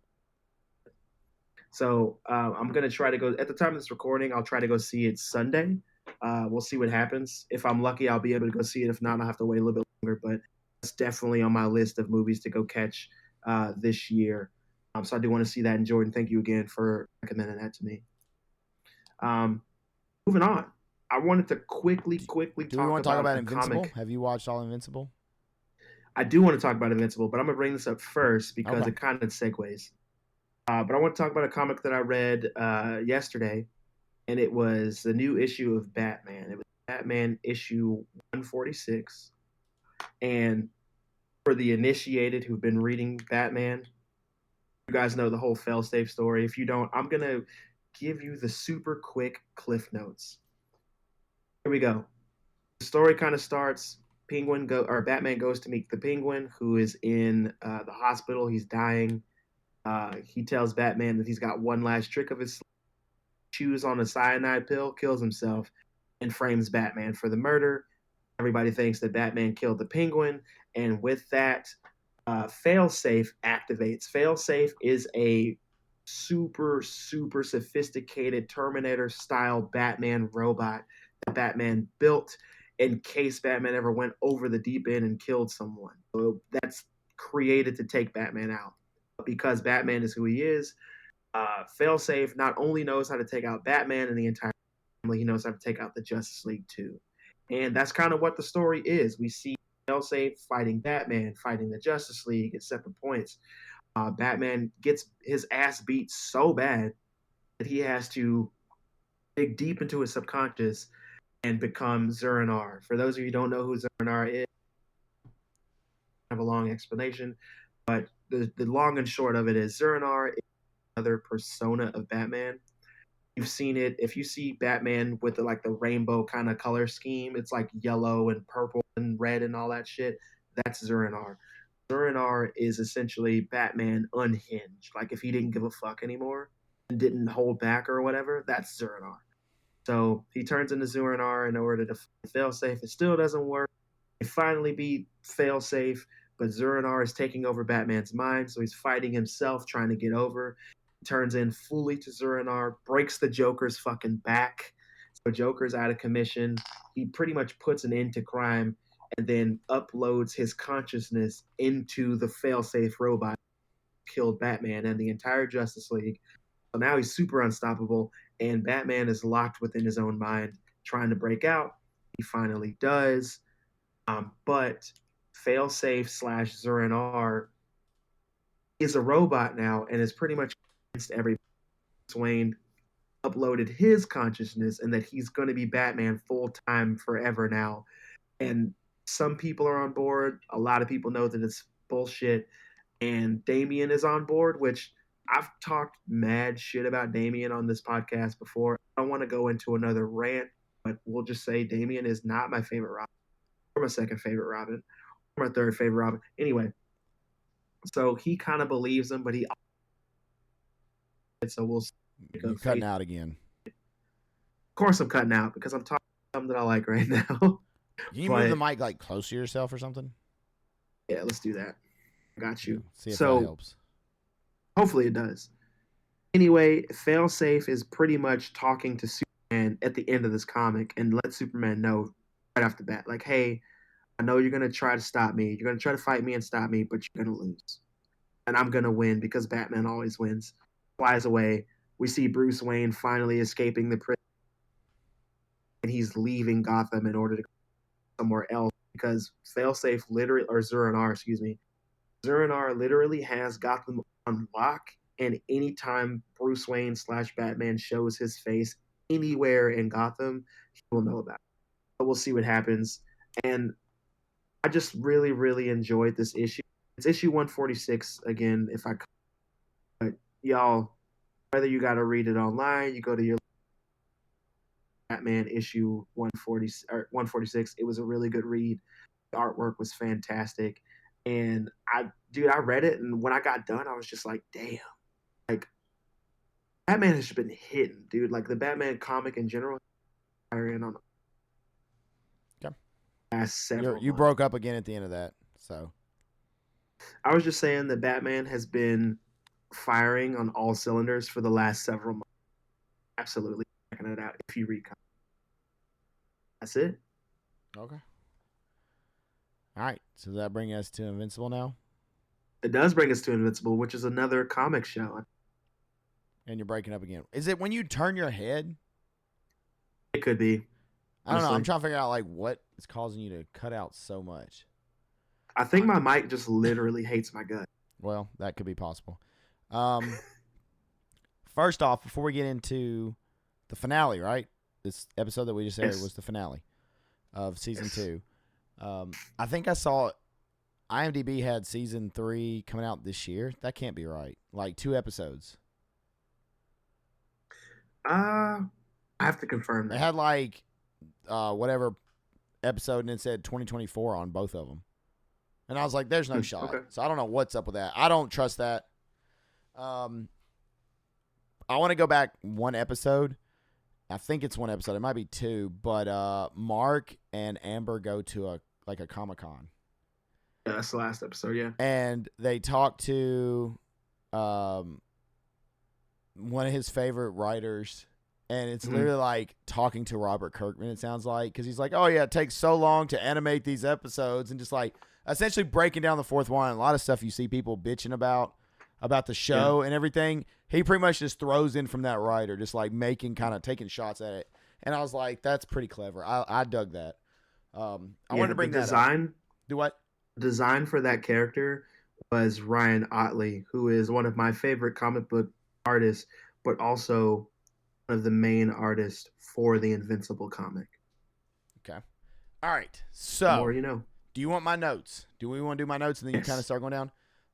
So I'm gonna try to go at the time of this recording. I'll try to go see it Sunday. We'll see what happens. If I'm lucky, I'll be able to go see it. If not, I'll have to wait a little bit longer. But it's definitely on my list of movies to go catch this year. So I do want to see that. And Jordan, thank you again for recommending that to me. Um, moving on, I wanted to quickly Do we talk want to talk about about a Invincible? comic. Have you watched all Invincible? I do want to talk about Invincible, but I'm gonna bring this up first because Okay. it kind of segues. But I want to talk about a comic that I read yesterday, and it was the new issue of Batman. It was Batman issue 146. And for the initiated who've been reading Batman, you guys know the whole failsafe story. If you don't, I'm going to give you the super quick cliff notes. Here we go. The story kind of starts. Batman goes to meet the Penguin, who is in the hospital. He's dying. He tells Batman that he's got one last trick of his sleeve, chews on a cyanide pill, kills himself, and frames Batman for the murder. Everybody thinks that Batman killed the Penguin, and with that, Failsafe activates. Failsafe is a super sophisticated Terminator style Batman robot that Batman built in case Batman ever went over the deep end and killed someone. So that's created to take Batman out. But because Batman is who he is, Failsafe not only knows how to take out Batman and the entire family, he knows how to take out the Justice League too. And that's kind of what the story is. We see Failsafe fighting Batman, fighting the Justice League at separate points. Batman gets his ass beat so bad that he has to dig deep into his subconscious and become Zur-En-Arr. For those of you who don't know who Zur-En-Arr is, I have a long explanation, but the long and short of it is Zur-En-Arr is another persona of Batman. You've seen it. If you see Batman with the rainbow kind of color scheme, it's like yellow and purple and red and all that shit. That's Zur-En-Arr. Zur-En-Arr is essentially Batman unhinged. Like if he didn't give a fuck anymore and didn't hold back or whatever, that's Zur-En-Arr. So he turns into Zur-En-Arr in order to fail safe. It still doesn't work. They finally beat Failsafe, but Zur-En-Arr is taking over Batman's mind, so he's fighting himself, trying to get over. Turns in fully to Zur-En-Arr, breaks the Joker's fucking back. So Joker's out of commission. He pretty much puts an end to crime and then uploads his consciousness into the failsafe robot killed Batman and the entire Justice League. So now he's super unstoppable, and Batman is locked within his own mind, trying to break out. He finally does. But failsafe slash Zur-En-Arr is a robot now and is pretty much against everybody. Wayne uploaded his consciousness and that he's going to be Batman full time forever now. And some people are on board. A lot of people know that it's bullshit. And Damian is on board, which I've talked mad shit about Damian on this podcast before. I don't want to go into another rant, but we'll just say Damian is not my favorite Robin, or my second favorite Robin, or my third favorite Robin. Anyway, so he kind of believes him, but he so we'll see. You're cutting out again. Of course, I'm cutting out because I'm talking something that I like right now. Can you but move the mic like close to yourself or something? yeah, let's do that. I got you. See if so that helps. hopefully it does. Anyway, Failsafe is pretty much talking to Superman at the end of this comic and let Superman know right off the bat, like, hey, I know you're gonna try to stop me. You're gonna try to fight me and stop me, but you're gonna lose. And I'm gonna win because Batman always wins. Flies away. We see Bruce Wayne finally escaping the prison, and he's leaving Gotham in order to somewhere else because Failsafe literally, or Zurinar, excuse me, Zurinar literally has Gotham on lock, and anytime Bruce Wayne / Batman shows his face anywhere in Gotham, he will know about it. But we'll see what happens. And I just really, really enjoyed this issue. It's issue 146 again, if I could. But y'all, whether you got to read it online, you go to your Batman issue 140 or 146. It was a really good read. The artwork was fantastic. And I read it, and when I got done, I was just like, damn. Like, Batman has been hitting, dude. Like, the Batman comic in general, firing on Okay. last several You months. broke up again at the end of that, so. I was just saying that Batman has been firing on all cylinders for the last several months. Absolutely checking it out if you read comics. That's it. Okay. All right. So does that bring us to Invincible now? It does bring us to Invincible, which is another comic show. And you're breaking up again. Is it when you turn your head? It could be. I don't know. Honestly. I'm trying to figure out like what is causing you to cut out so much. I think my mic just literally hates my gut. Well, that could be possible. First off, before we get into the finale, right? This episode that we just aired was the finale of season 2. I think I saw IMDb had season 3 coming out this year. That can't be right. Like 2 episodes. I have to confirm that. They had like whatever episode, and it said 2024 on both of them. And I was like, there's no shot. Okay. So I don't know what's up with that. I don't trust that. I want to go back one episode. I think it's one episode. It might be 2. But Mark and Amber go to a Comic-Con. Yeah, that's the last episode, yeah. And they talk to one of his favorite writers. And it's literally like talking to Robert Kirkman, it sounds like. Because he's like, oh, yeah, it takes so long to animate these episodes. And just like essentially breaking down the fourth one. A lot of stuff you see people bitching about the show and everything. He pretty much just throws in from that writer, just like taking shots at it. And I was like, that's pretty clever. I dug that. I wanted to bring that up. Do what? Design for that character was Ryan Otley, who is one of my favorite comic book artists, but also one of the main artists for the Invincible comic. Okay. All right. So, the more you know. Do you want my notes? Do we want to do my notes and then you kind of start going down?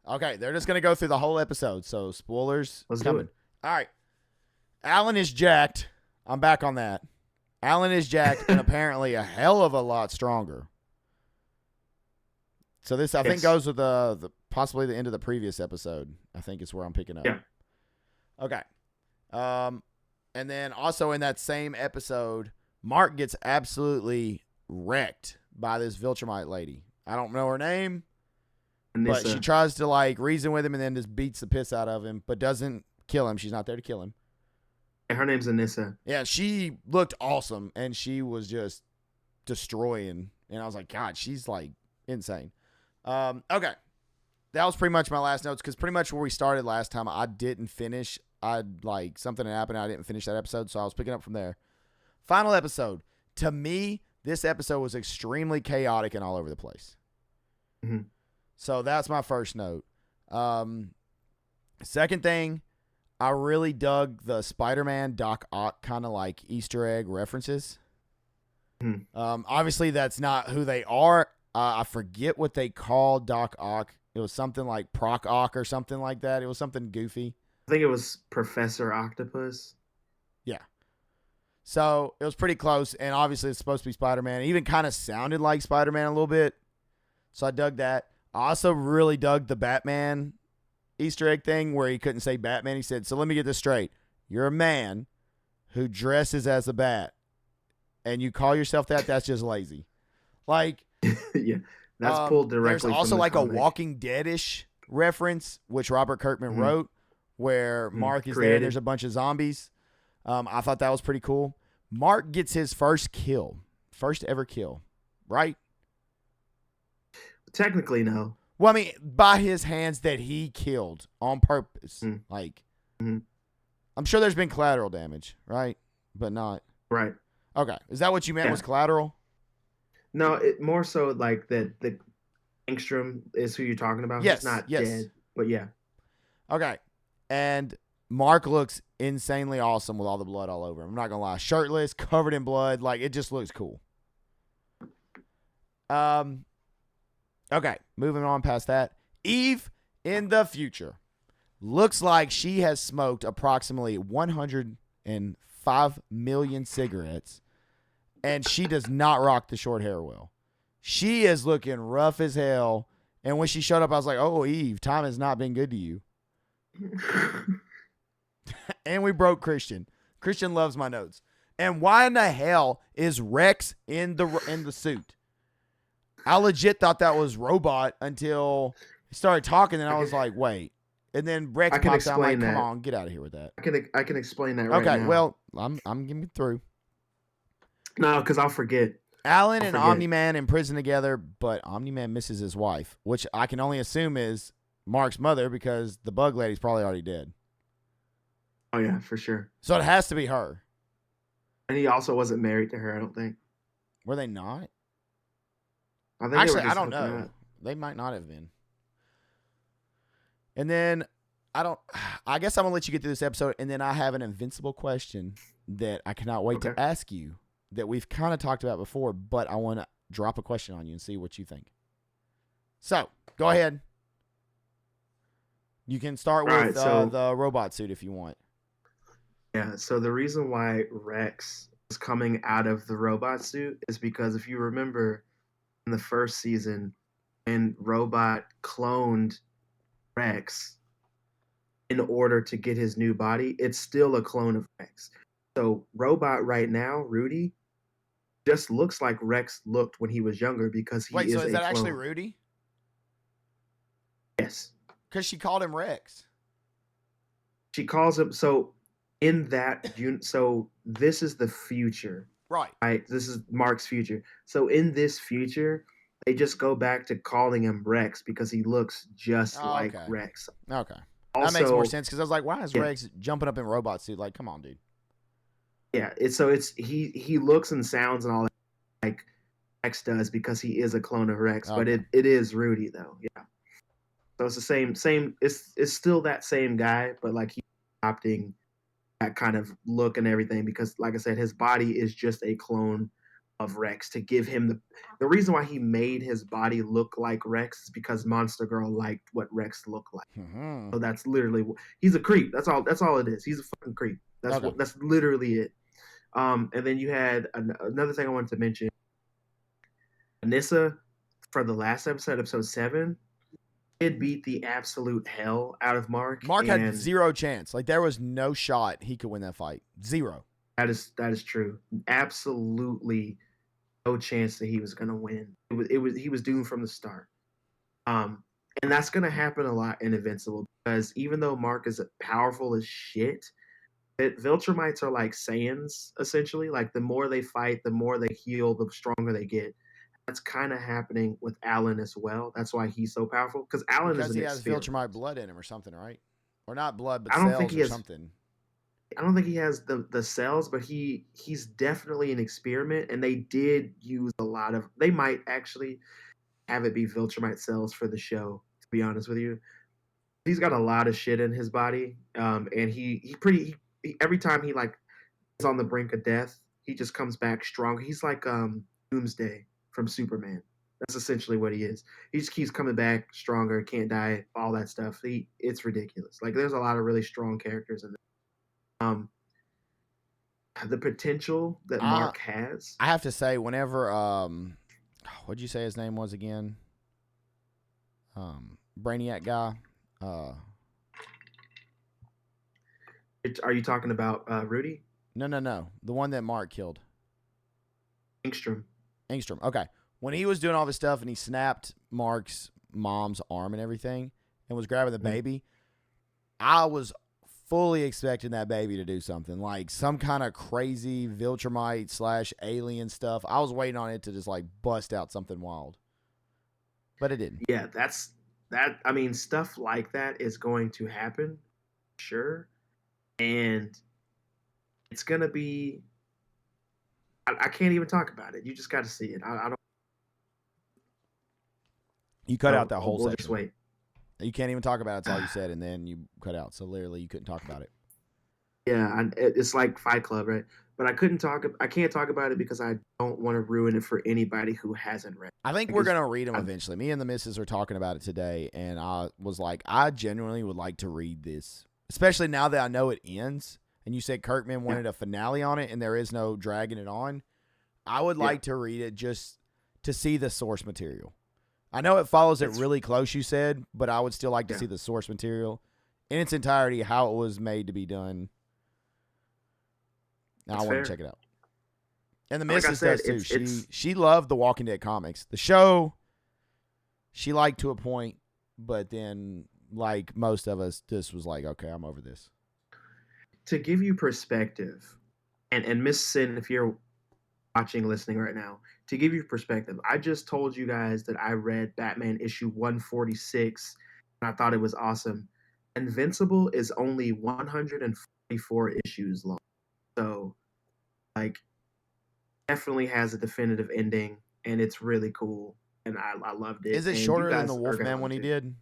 Okay, they're just going to go through the whole episode, so spoilers. Let's do it. All right. Alan is jacked. I'm back on that. Alan is jacked and apparently a hell of a lot stronger. So this, I think, goes with the possibly the end of the previous episode. I think is where I'm picking up. Yeah. Okay. And then also in that same episode, Mark gets absolutely wrecked by this Viltrumite lady. I don't know her name. But she tries to like reason with him and then just beats the piss out of him, but doesn't kill him. She's not there to kill him. Her name's Anissa. Yeah, she looked awesome and she was just destroying. And I was like, God, she's like insane. Okay. That was pretty much my last notes because pretty much where we started last time, I didn't finish. Something had happened. I didn't finish that episode, so I was picking up from there. Final episode. To me, this episode was extremely chaotic and all over the place. Mm-hmm. So that's my first note. Second thing, I really dug the Spider-Man Doc Ock kind of like Easter egg references. Obviously, that's not who they are. I forget what they called Doc Ock. It was something like Proc Ock or something like that. It was something goofy. I think it was Professor Octopus. Yeah. So it was pretty close, and obviously it's supposed to be Spider-Man. It even kind of sounded like Spider-Man a little bit. So I dug that. I also really dug the Batman Easter egg thing where he couldn't say Batman. He said, so let me get this straight. You're a man who dresses as a bat, and you call yourself that? That's just lazy. Like, yeah, that's pulled directly there's also from the like comic. a Walking Dead-ish reference, which Robert Kirkman wrote, where Mark is there. There's a bunch of zombies. I thought that was pretty cool. Mark gets his first ever kill, right? Technically, no. Well, I mean, by his hands that he killed on purpose. Like, I'm sure there's been collateral damage, right? But not. Right. Okay. Is that what you meant was collateral? No, it more so like that the Angstrom is who you're talking about. He's Yes, not yes. dead, but yeah. Okay. And Mark looks insanely awesome with all the blood all over him. I'm not gonna lie. Shirtless, covered in blood, like it just looks cool. Okay, moving on past that. Eve in the future looks like she has smoked approximately 105 million cigarettes, and she does not rock the short hair well. She is looking rough as hell. And when she showed up, I was like, oh, Eve, time has not been good to you. And we broke Christian. Christian loves my notes. And why in the hell is Rex in the suit? I legit thought that was Robot until he started talking, and I was like, wait. And then Rex I can pops out. I'm like, explain come that. on, get out of here with that. I can explain that right Okay, now. well, I'm getting through. No, because I'll forget. Alan I'll and forget. Omni-Man in prison together, but Omni-Man misses his wife, which I can only assume is Mark's mother because the bug lady's probably already dead. Oh yeah, for sure. So it has to be her. And he also wasn't married to her. I don't think. Were they not? I think they were Actually, I just don't hooking know. up. They might not have been. And then I guess I'm gonna let you get through this episode, and then I have an invincible question that I cannot wait Okay. to ask you that we've kind of talked about before, but I want to drop a question on you and see what you think. So go ahead. You can start All with right. So the robot suit if you want. yeah. So the reason why Rex is coming out of the robot suit is because if you remember in the first season, when Robot cloned Rex in order to get his new body, it's still a clone of Rex. So Robot right now, Rudy, just looks like Rex looked when he was younger because Wait, he so is is a that actually clone. Rudy? Yes. Because she called him Rex. She calls him so in that so this is the future. Right. Right? This is Mark's future. So in this future, they just go back to calling him Rex because he looks just Oh, like okay. Rex. Okay. That makes more Also, sense because I was like, why is yeah, Rex jumping up in robot suit? Like, come on, dude. yeah. It's he looks and sounds and all that like Rex does because he is a clone of Rex, but Okay. it is Rudy though. Yeah. So it's the same. It's still that same guy, but like he's adopting that kind of look and everything because, like I said, his body is just a clone of Rex to give him the reason why he made his body look like Rex is because Monster Girl liked what Rex looked like. Mm-hmm. So that's literally he's a creep. That's all. That's all it is. He's a fucking creep. Okay. That's literally it. And then you had another thing I wanted to mention. Anissa for the last episode, episode 7, did beat the absolute hell out of Mark, Mark had and zero chance. Like, there was no shot he could win that fight. Zero. that is true. Absolutely no chance that he was gonna win. It was he was doomed from the start. Um, and that's gonna happen a lot in Invincible because even though Mark is powerful as shit, Viltrumites are like Saiyans essentially. Like the more they fight, the more they heal, the stronger they get. That's kind of happening with Alan as well. That's why he's so powerful because Alan is Because an he has experiment. Viltrumite blood in him or something, right? Or not blood, but I don't think cells he or has something. I don't think he has the cells, but he's definitely an experiment, and they did use a lot of. They might actually have it be Viltrumite cells for the show. To be honest with you, he's got a lot of shit in his body, and every time he like is on the brink of death, he just comes back strong. He's like Doomsday from Superman. That's essentially what he is. He just keeps coming back stronger, can't die, all that stuff. It's ridiculous. Like there's a lot of really strong characters in there. The potential that I Mark has. I have to say, whenever what'd you say his name was again? Brainiac guy. Uh, Are you talking about Rudy no. The one that Mark killed. Engstrom? Angstrom. Okay. When he was doing all this stuff and he snapped Mark's mom's arm and everything and was grabbing the Mhm. baby, I was fully expecting that baby to do something like some kind of crazy Viltrumite / alien stuff. I was waiting on it to just like bust out something wild, but it didn't. Yeah, that's that. I mean, stuff like that is going to happen, sure, and it's gonna be. I can't even talk about it. You just got to see it. I don't. You cut So out that whole we'll section. just wait. You can't even talk about it. It's all you said, and then you cut out. So literally, you couldn't talk about it. Yeah, it's like Fight Club, right? But I can't talk about it because I don't want to ruin it for anybody who hasn't read it. I think we're going to read them eventually. Me and the missus are talking about it today, and I was like, I genuinely would like to read this, especially now that I know it ends. And you said Kirkman wanted a finale on it, and there is no dragging it on. I would like to read it just to see the source material. I know it follows it really close, you said, but I would still like to see the source material in its entirety, how it was made to be done. Now I want to check it out. And the missus does too. She loved the Walking Dead comics. The show, she liked to a point, but then, like most of us, just was like, okay, I'm over this. To give you perspective, and Miss Sin, if you're watching, listening right now, to give you perspective, I just told you guys that I read Batman issue 146, and I thought it was awesome. Invincible is only 144 issues long. So, like, definitely has a definitive ending, and it's really cool, and I loved it. Is it shorter than the Wolfman one he did?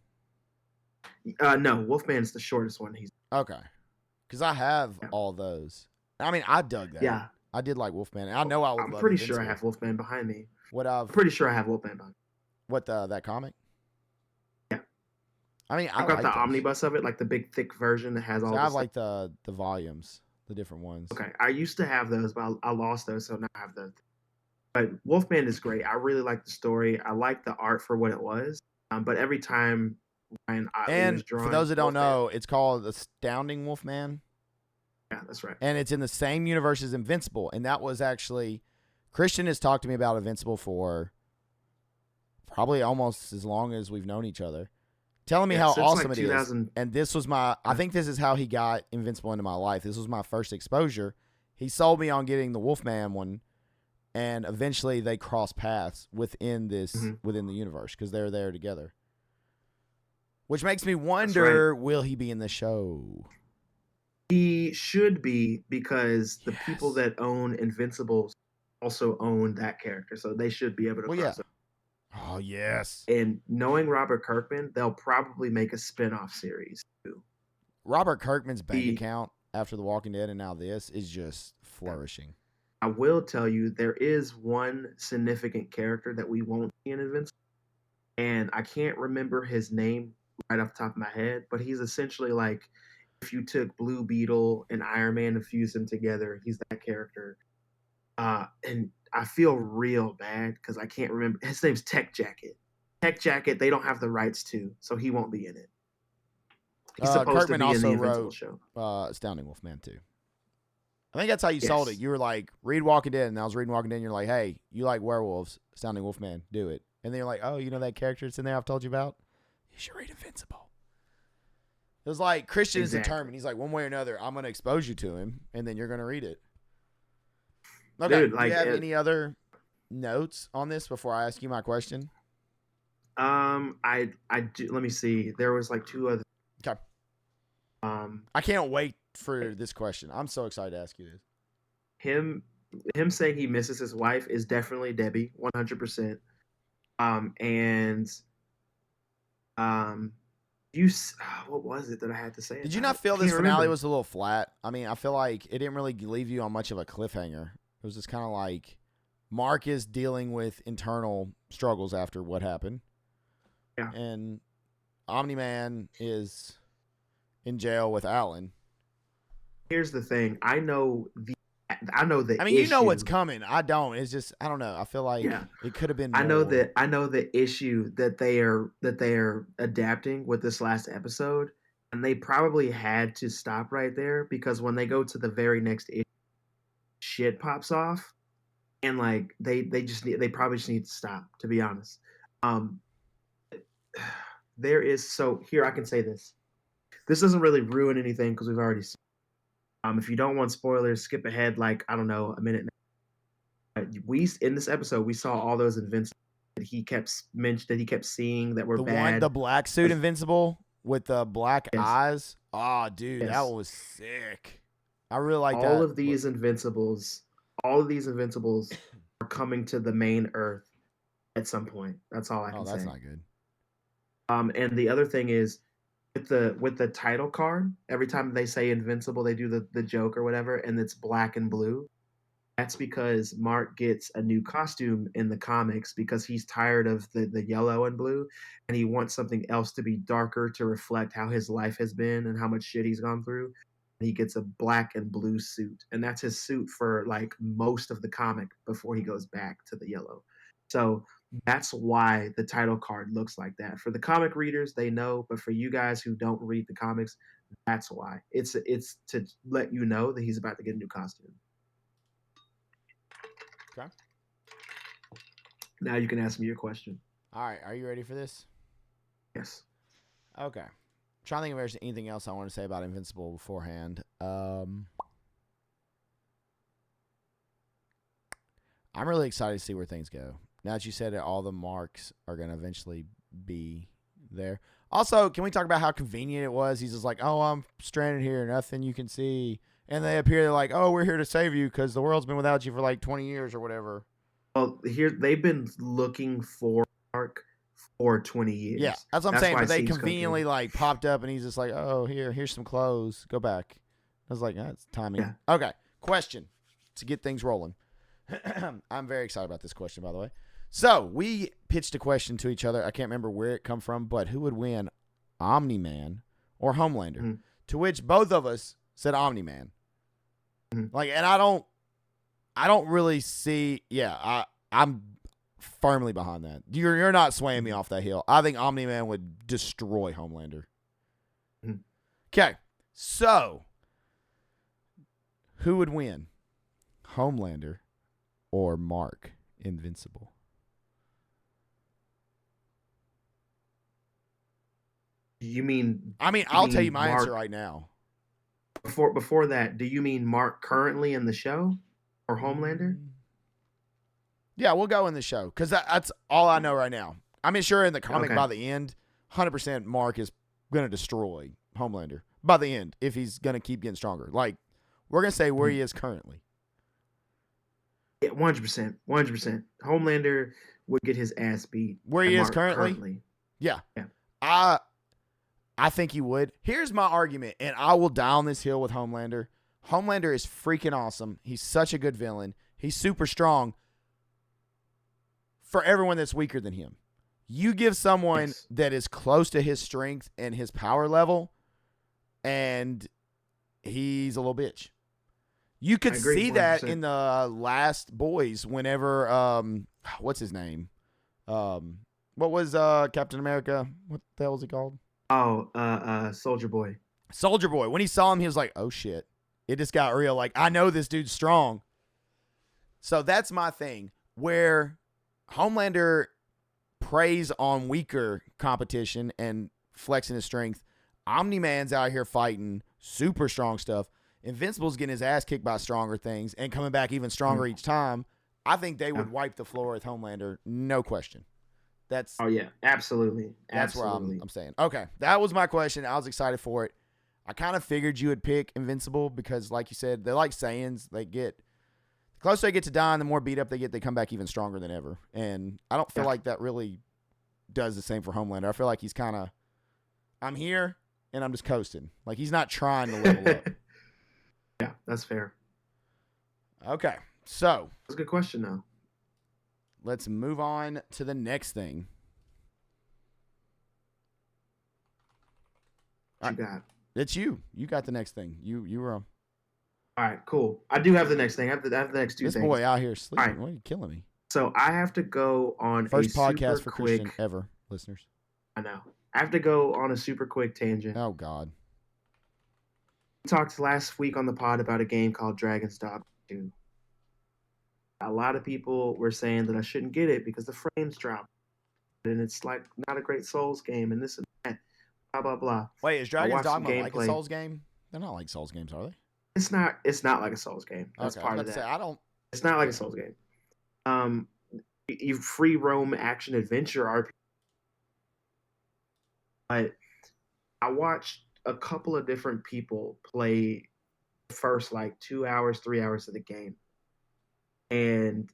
No, Wolfman's the shortest one. Okay, because I have all those. I mean, I dug that. Yeah, I did like Wolfman. I know I would. I'm pretty sure I have Wolfman behind me. I'm pretty sure I have Wolfman behind me. What that comic? Yeah, I mean, I've got the omnibus of it, like the big thick version that has all. So I have like the volumes. The different ones. Okay, I used to have those, but I lost those, so now I have those. But Wolfman is great. I really like the story. I like the art for what it was. But every time Ryan Otley was drawing, for those that don't know, it's called Astounding Wolfman. Yeah, that's right. And it's in the same universe as Invincible, and that was actually Christian has talked to me about Invincible for probably almost as long as we've known each other. Telling me how awesome it is. And this was I think this is how he got Invincible into my life. This was my first exposure. He sold me on getting the Wolfman one, and eventually they cross paths within within the universe because they're there together. Which makes me wonder, will he be in the show? He should be, because the people that own Invincible also own that character, so they should be able to cross over. Oh, yes. And knowing Robert Kirkman, they'll probably make a spin-off series too. Robert Kirkman's bank account after The Walking Dead and now this is just flourishing. I will tell you, there is one significant character that we won't see in Invincible, and I can't remember his name right off the top of my head, but he's essentially like if you took Blue Beetle and Iron Man and fused them together, he's that character. And I feel real bad because I can't remember. His name's Tech Jacket. Tech Jacket, they don't have the rights to, so he won't be in it. He's supposed Kirkman to be also in the Invincible wrote show. Astounding Wolfman too. I think that's how you sold it. You were like, read Walking Dead, and I was reading Walking Dead, and you're like, hey, you like werewolves, Astounding Wolfman, do it. And then you're like, oh, you know that character that's in there I've told you about? You should read Invincible. It was like Christian is determined. He's like, one way or another, I'm going to expose you to him, and then you're going to read it. Okay, dude, do you have any other notes on this before I ask you my question? I do. Let me see. There was like two other. Okay. I can't wait for this question. I'm so excited to ask you this. Him saying he misses his wife is definitely Debbie, 100%. What was it that I had to say? Did you not feel this finale was a little flat? I mean, I feel like it didn't really leave you on much of a cliffhanger. It was just kind of like Mark is dealing with internal struggles after what happened. Yeah. And Omni-Man is in jail with Alan. Here's the thing. I know the I mean, you know what's coming. I don't. It's just I don't know. I feel like it could have been more. I know the issue that they are adapting with this last episode, and they probably had to stop right there because when they go to the very next issue, shit pops off, and like they probably just need to stop, to be honest. There is here I can say this. This doesn't really ruin anything because we've already seen. If you don't want spoilers, skip ahead like I don't know a minute. In this episode we saw all those Invincible that he kept seeing that were bad. The black suit Invincible with the black eyes. Oh, dude, that was sick. I really like that. All of these Invincibles are coming to the main Earth at some point. That's all I can say. Oh, that's not good. And the other thing is with the title card, every time they say Invincible, they do the joke or whatever, and it's black and blue. That's because Mark gets a new costume in the comics because he's tired of the yellow and blue, and he wants something else to be darker to reflect how his life has been and how much shit he's gone through. And he gets a black and blue suit, and that's his suit for like most of the comic before he goes back to the yellow. So that's why the title card looks like that. For the comic readers, they know, but for you guys who don't read the comics, that's why. It's to let you know that he's about to get a new costume. Okay. Now you can ask me your question. All right. Are you ready for this? Yes. Okay. I'm trying to think if there's anything else I want to say about Invincible beforehand. I'm really excited to see where things go. Now that you said it, all the marks are going to eventually be there. Also, can we talk about how convenient it was? He's just like, oh, I'm stranded here, nothing you can see. And they appear, they're like, oh, we're here to save you because the world's been without you for like 20 years or whatever. Well, here they've been looking for Mark for 20 years. Yeah, that's what I'm saying. But they conveniently cooking. like popped up and he's just like, oh, here's some clothes. Go back. I was like, that's timing. Yeah. Okay, question to get things rolling. I'm very excited about this question, by the way. So we pitched a question to each other. I can't remember where it come from, but who would win, Omni-Man or Homelander? Mm-hmm. To which both of us said Omni-Man. Mm-hmm. Like, and I don't really see. Yeah, I'm firmly behind that. You're not swaying me off that hill. I think Omni-Man would destroy Homelander. Mm-hmm. Okay, so who would win, Homelander or Mark Invincible? You mean? I'll tell you my answer right now. Before that, do you mean Mark currently in the show or Homelander? Yeah, we'll go in the show because that's all I know right now. I mean, sure, in the comic by the end, 100% Mark is going to destroy Homelander by the end if he's going to keep getting stronger. Like, we're going to say where he is currently. Yeah, 100%. 100%. Homelander would get his ass beat. Where he is currently? Yeah. I think he would. Here's my argument, and I will die on this hill with Homelander. Homelander is freaking awesome. He's such a good villain. He's super strong for everyone that's weaker than him. You give someone that is close to his strength and his power level, and he's a little bitch. You could see 100%. That in the last Boys whenever, what's his name? What was Captain America? What the hell was he called? Oh, Soldier Boy. Soldier Boy. When he saw him, he was like, oh, shit. It just got real. Like, I know this dude's strong. So that's my thing. Where Homelander preys on weaker competition and flexing his strength, Omni-Man's out here fighting super strong stuff. Invincible's getting his ass kicked by stronger things and coming back even stronger each time. I think they would wipe the floor with Homelander, no question. Oh yeah, absolutely. That's where I'm saying. Okay, that was my question. I was excited for it. I kind of figured you would pick Invincible because, like you said, they're like Saiyans. The closer they get to dying, the more beat up they get. They come back even stronger than ever. And I don't feel like that really does the same for Homelander. I feel like he's kind of, I'm here and I'm just coasting. Like he's not trying to level up. Yeah, that's fair. Okay, so that's a good question, though. Let's move on to the next thing. What you got? It's you. You got the next thing. You were. All right, cool. I do have the next thing. I have the next two things. This boy out here sleeping. Right. Why are you killing me? So I have to go on first a podcast super for quick, Christian ever, listeners. I know. I have to go on a super quick tangent. Oh God. We talked last week on the pod about a game called Dragon's Dogma 2. A lot of people were saying that I shouldn't get it because the frames drop, and it's like not a great Souls game, and this and that, blah blah blah. Wait, is Dragon's Dogma like a Souls game? They're not like Souls games, are they? It's not. It's not like a Souls game. That's part of that. It's not like a Souls game. You free roam action adventure RPG. But I watched a couple of different people play the first like 2 hours, 3 hours of the game. And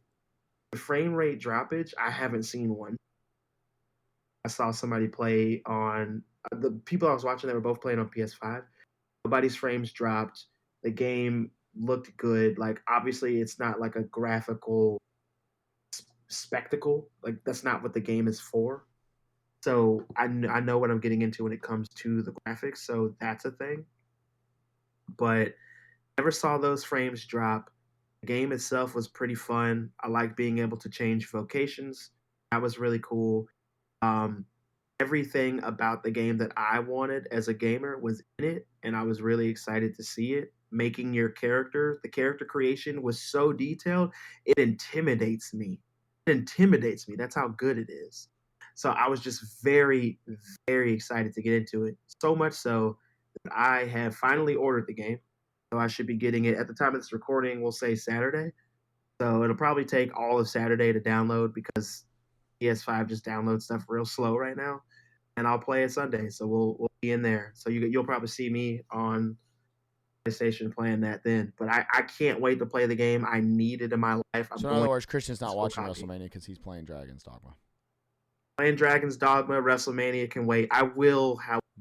the frame rate droppage, I haven't seen one. I saw somebody play on the people I was watching. They were both playing on PS5. Nobody's frames dropped. The game looked good. Like obviously, it's not like a graphical spectacle. Like that's not what the game is for. So I know what I'm getting into when it comes to the graphics. So that's a thing. But never saw those frames drop. The game itself was pretty fun. I like being able to change vocations. That was really cool. Um, Everything about the game that I wanted as a gamer was in it, and I was really excited to see it. Making your character, the character creation was so detailed, it intimidates me. It intimidates me. That's how good it is. So I was just very, very excited to get into it. So much so that I have finally ordered the game. So I should be getting it at the time of this recording, we'll say Saturday. So it'll probably take all of Saturday to download because PS5 just downloads stuff real slow right now, and I'll play it Sunday. So we'll be in there. So you'll probably see me on PlayStation playing that then. But I can't wait to play the game. I need it in my life. I'm So in other going words, Christian's not to watching copy. WrestleMania because he's playing Dragon's Dogma. Playing Dragon's Dogma, WrestleMania can wait. I will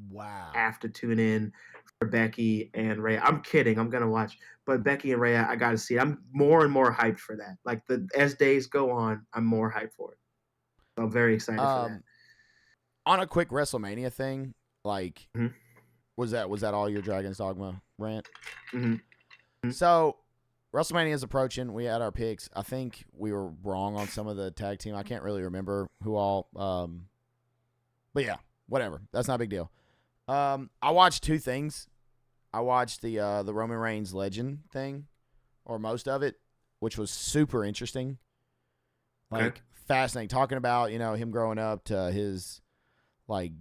Wow. have to tune in for Becky and Rhea. I'm kidding. I'm gonna watch, but Becky and Rhea, I gotta see it. I'm more and more hyped for that. Like as days go on, I'm more hyped for it. So I'm very excited for that. On a quick WrestleMania thing, like, Mhm. was that all your Dragon's Dogma rant? Mm-hmm. So WrestleMania is approaching. We had our picks. I think we were wrong on some of the tag team. I can't really remember who all. But yeah, whatever. That's not a big deal. I watched two things. I watched the Roman Reigns legend thing, or most of it, which was super interesting. Like fascinating, talking about him growing up to his like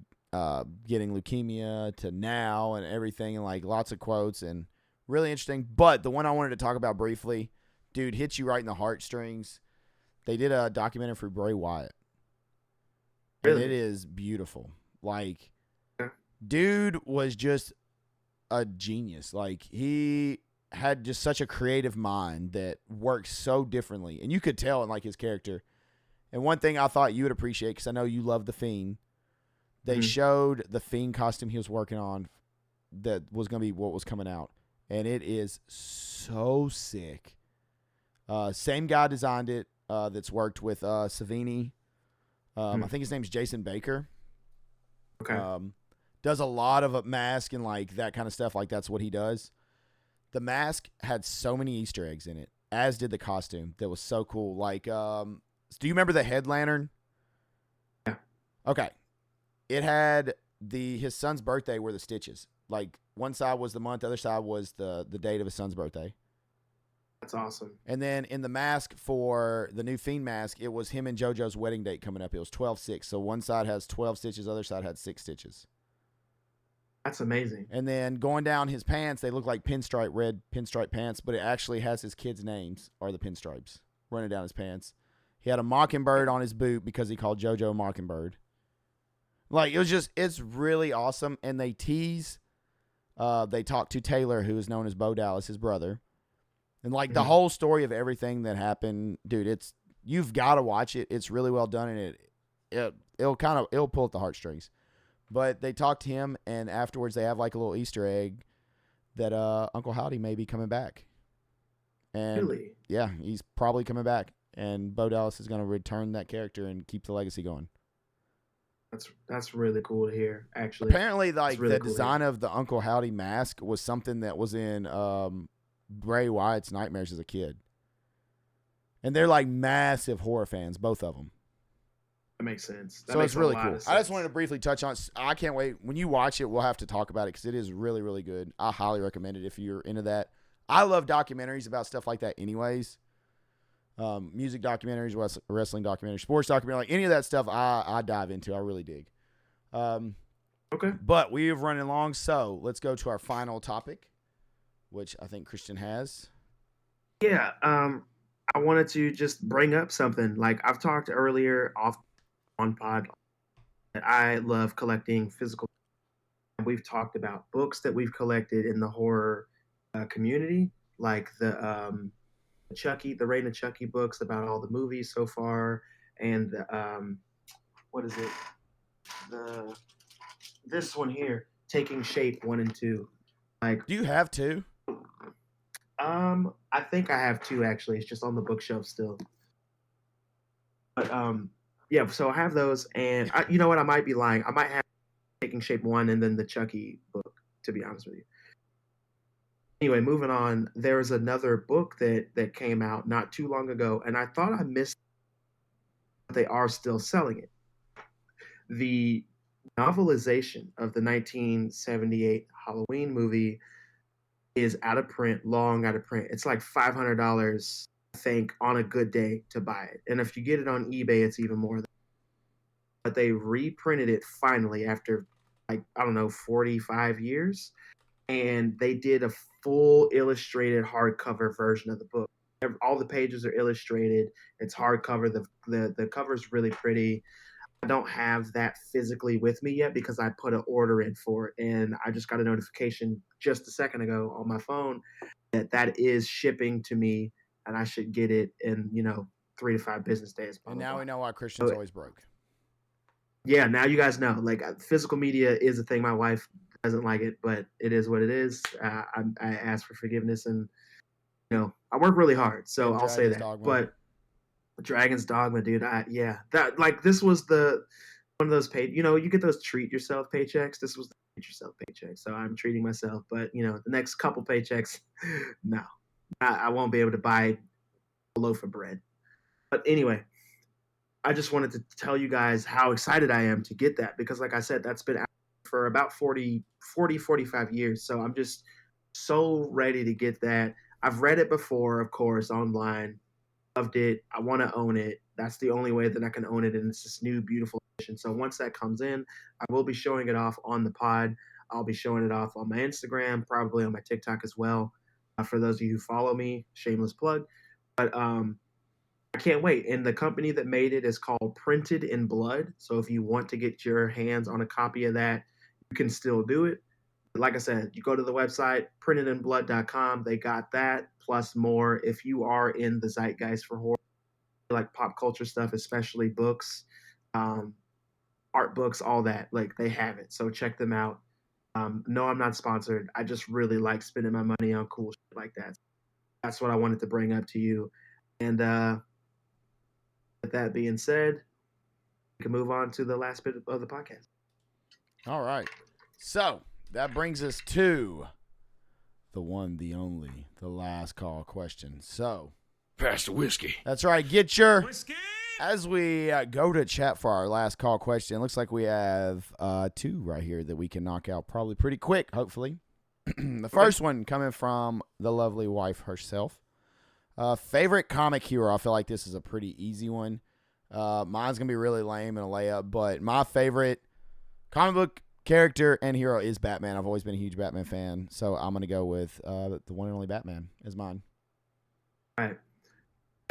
getting leukemia to now and everything, and like lots of quotes and really interesting. But the one I wanted to talk about briefly, dude, hits you right in the heartstrings. They did a documentary for Bray Wyatt, and Really? it is beautiful. Like, dude was just a genius. Like, he had just such a creative mind that works so differently, and you could tell in like his character. And one thing I thought you would appreciate, because I know you love the Fiend, they showed the Fiend costume he was working on that was going to be what was coming out, and it is so sick. Same guy designed it. That's worked with Savini. I think his name's Jason Baker. Okay. Does a lot of mask and like that kind of stuff. Like that's what he does. The mask had so many Easter eggs in it, as did the costume. That was so cool. Like, do you remember the head lantern? Yeah. Okay. It had his son's birthday were the stitches. Like one side was the month, the other side was the date of his son's birthday. That's awesome. And then in the mask for the new Fiend mask, it was him and JoJo's wedding date coming up. It was 12-6. So one side has 12 stitches, the other side had 6 stitches. That's amazing. And then going down his pants, they look like red pinstripe pants, but it actually has his kids' names are the pinstripes running down his pants. He had a mockingbird on his boot because he called JoJo Mockingbird. Like, it's really awesome. And they they talk to Taylor, who is known as Bo Dallas, his brother. And like the whole story of everything that happened, dude, you've got to watch it. It's really well done, and it'll pull at the heartstrings. But they talk to him, and afterwards they have like a little Easter egg that Uncle Howdy may be coming back. And really? Yeah, he's probably coming back, and Bo Dallas is going to return that character and keep the legacy going. That's really cool to hear. Actually, apparently, like really the cool design of the Uncle Howdy mask was something that was in Bray Wyatt's nightmares as a kid, and they're like massive horror fans, both of them. That makes sense. So it's really cool. I just wanted to briefly touch on. I can't wait when you watch it. We'll have to talk about it because it is really, really good. I highly recommend it if you're into that. I love documentaries about stuff like that, anyways. Music documentaries, wrestling documentaries, sports documentaries, like any of that stuff. I dive into. I really dig. Okay. But we have run along, so let's go to our final topic, which I think Christian has. Yeah. I wanted to just bring up something. Like I've talked earlier on pod that I love collecting physical. We've talked about books that we've collected in the horror community, like the the Reign of Chucky books about all the movies so far, and what is it? this one here, Taking Shape 1 and 2. Like, Do you have two? I think I have two actually. It's just on the bookshelf still. But yeah. So I have those, and you know what? I might be lying. I might have Taking Shape 1 and then the Chucky book. To be honest with you. Anyway, moving on. There's another book that came out not too long ago, and I thought I missed. But they are still selling it. The novelization of the 1978 Halloween movie is out of print, long out of print. It's like $500, I think, on a good day to buy it. And if you get it on eBay, it's even more. But they reprinted it finally after, like, I don't know, 45 years. And they did a full illustrated hardcover version of the book. All the pages are illustrated. It's hardcover. The cover's really pretty. I don't have that physically with me yet because I put an order in for it, and I just got a notification just a second ago on my phone that is shipping to me, and I should get it in 3 to 5 business days. Blah, And blah, now blah. we know why Christian's always broke. Yeah, now you guys know. Like, physical media is a thing. My wife doesn't like it, but it is what it is. I ask for forgiveness, and I work really hard, so I'll say that. Dogma. But Dragon's Dogma, dude. This was one of those you get those treat yourself paychecks. This was the treat yourself paycheck. So I'm treating myself, but the next couple paychecks, no, I won't be able to buy a loaf of bread. But anyway, I just wanted to tell you guys how excited I am to get that because, like I said, that's been out for about 45 years. So I'm just so ready to get that. I've read it before, of course, online. Loved it. I want to own it. That's the only way that I can own it, and it's this new beautiful edition. So once that comes in, I will be showing it off on the pod. I'll be showing it off on my Instagram, probably on my TikTok as well. For those of you who follow me, shameless plug. But I can't wait. And the company that made it is called Printed in Blood. So if you want to get your hands on a copy of that, you can still do it. Like I said, you go to the website, printedinblood.com. They got that plus more. If you are in the zeitgeist for horror, like pop culture stuff, especially books, art books, all that, like they have it. So check them out. No, I'm not sponsored. I just really like spending my money on cool shit like that. That's what I wanted to bring up to you. And with that being said, we can move on to the last bit of the podcast. All right. So that brings us to the one, the only, the last call question. So, pass the whiskey. That's right. Get your Whiskey. As we go to chat for our last call question, it looks like we have two right here that we can knock out probably pretty quick, hopefully. The first one coming from the lovely wife herself. Favorite comic hero? I feel like this is a pretty easy one. Mine's going to be really lame and a layup, but my favorite comic book character and hero is Batman. I've always been a huge Batman fan, so I'm going to go with the one and only Batman as mine. All right.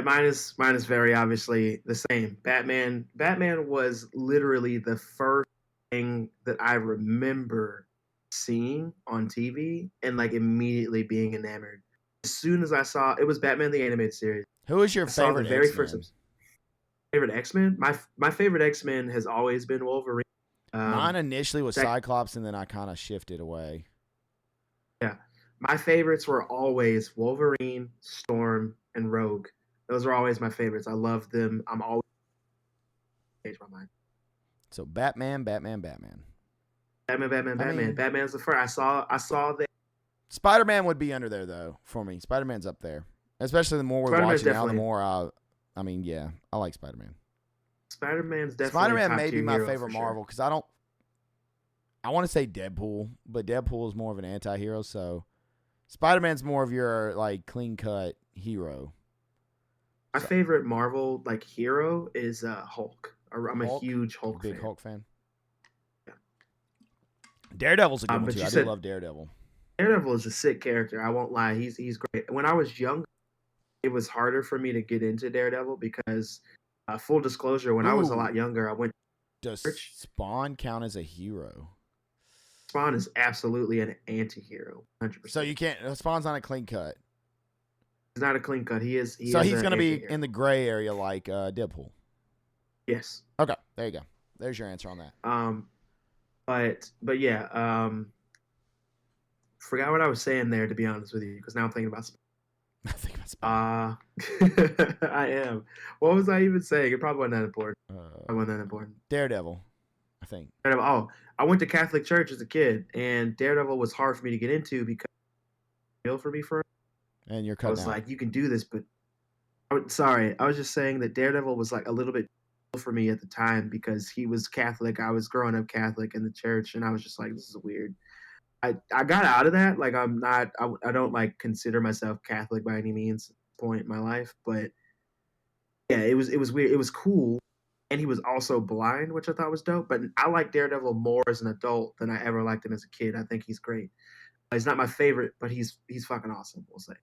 Mine is very obviously the same. Batman was literally the first thing that I remember seeing on TV and like immediately being enamored. As soon as I saw it was Batman the Animated Series. Who is your favorite the very X-Men? first favorite X-Men? My favorite X-Men has always been Wolverine. Mine initially was Cyclops, and then I kind of shifted away. Yeah. My favorites were always Wolverine, Storm, and Rogue. Those are always my favorites. I love them. I'm always change my mind. So Batman. Batman's the first. I saw that. Spider-Man would be under there though for me. Spider-Man's up there, especially the more we're watching now. The more I like Spider-Man. Spider-Man's definitely Spider-Man top may be tier my hero favorite for Marvel because I want to say Deadpool, but Deadpool is more of an anti-hero. So Spider-Man's more of your like clean-cut hero. My favorite Marvel like hero is Hulk. I'm a huge Hulk fan. Big Hulk fan. Yeah. Daredevil's a good one too. I do love Daredevil. Daredevil is a sick character. I won't lie. He's great. When I was younger, it was harder for me to get into Daredevil because, full disclosure, when I was a lot younger, I went. Does Spawn count as a hero? Spawn is absolutely an anti-hero, 100%. So you can't. Spawn's not a clean cut. He's not a clean cut. He's going to be in the gray area like Deadpool. Yes. Okay, there you go. There's your answer on that. But yeah, forgot what I was saying there, to be honest with you, because now I'm thinking about. I think about Spider-Man. I am. What was I even saying? It probably wasn't that important. It wasn't that important. Daredevil, I think. Daredevil. Oh, I went to Catholic church as a kid, and Daredevil was hard for me to get into because it was real for me for. And you're I cutting was out. like, you can do this, but sorry, I was just saying that Daredevil was like a little bit for me at the time because he was Catholic. I was growing up Catholic in the church, and I was just like, this is weird. I got out of that. Like I'm not. I don't like consider myself Catholic by any means at this point in my life, but yeah, it was weird. It was cool, and he was also blind, which I thought was dope. But I like Daredevil more as an adult than I ever liked him as a kid. I think he's great. He's not my favorite, but he's fucking awesome. We'll say.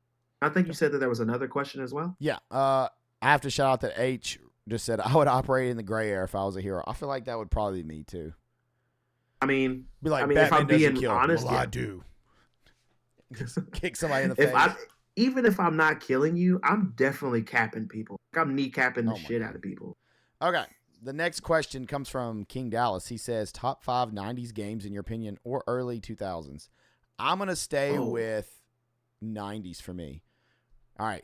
I think you said that there was another question as well. Yeah. I have to shout out that H just said I would operate in the gray area if I was a hero. I feel like that would probably be me too. I mean, Be like, if Batman I'm doesn't being kill. honest, Well, yeah. I do. Just kick somebody in the face. Even if I'm not killing you, I'm definitely capping people. Like, I'm kneecapping the shit out of people. Okay. The next question comes from King Dallas. He says, top 5 90s games in your opinion or early 2000s. I'm going to stay with 90s for me. All right.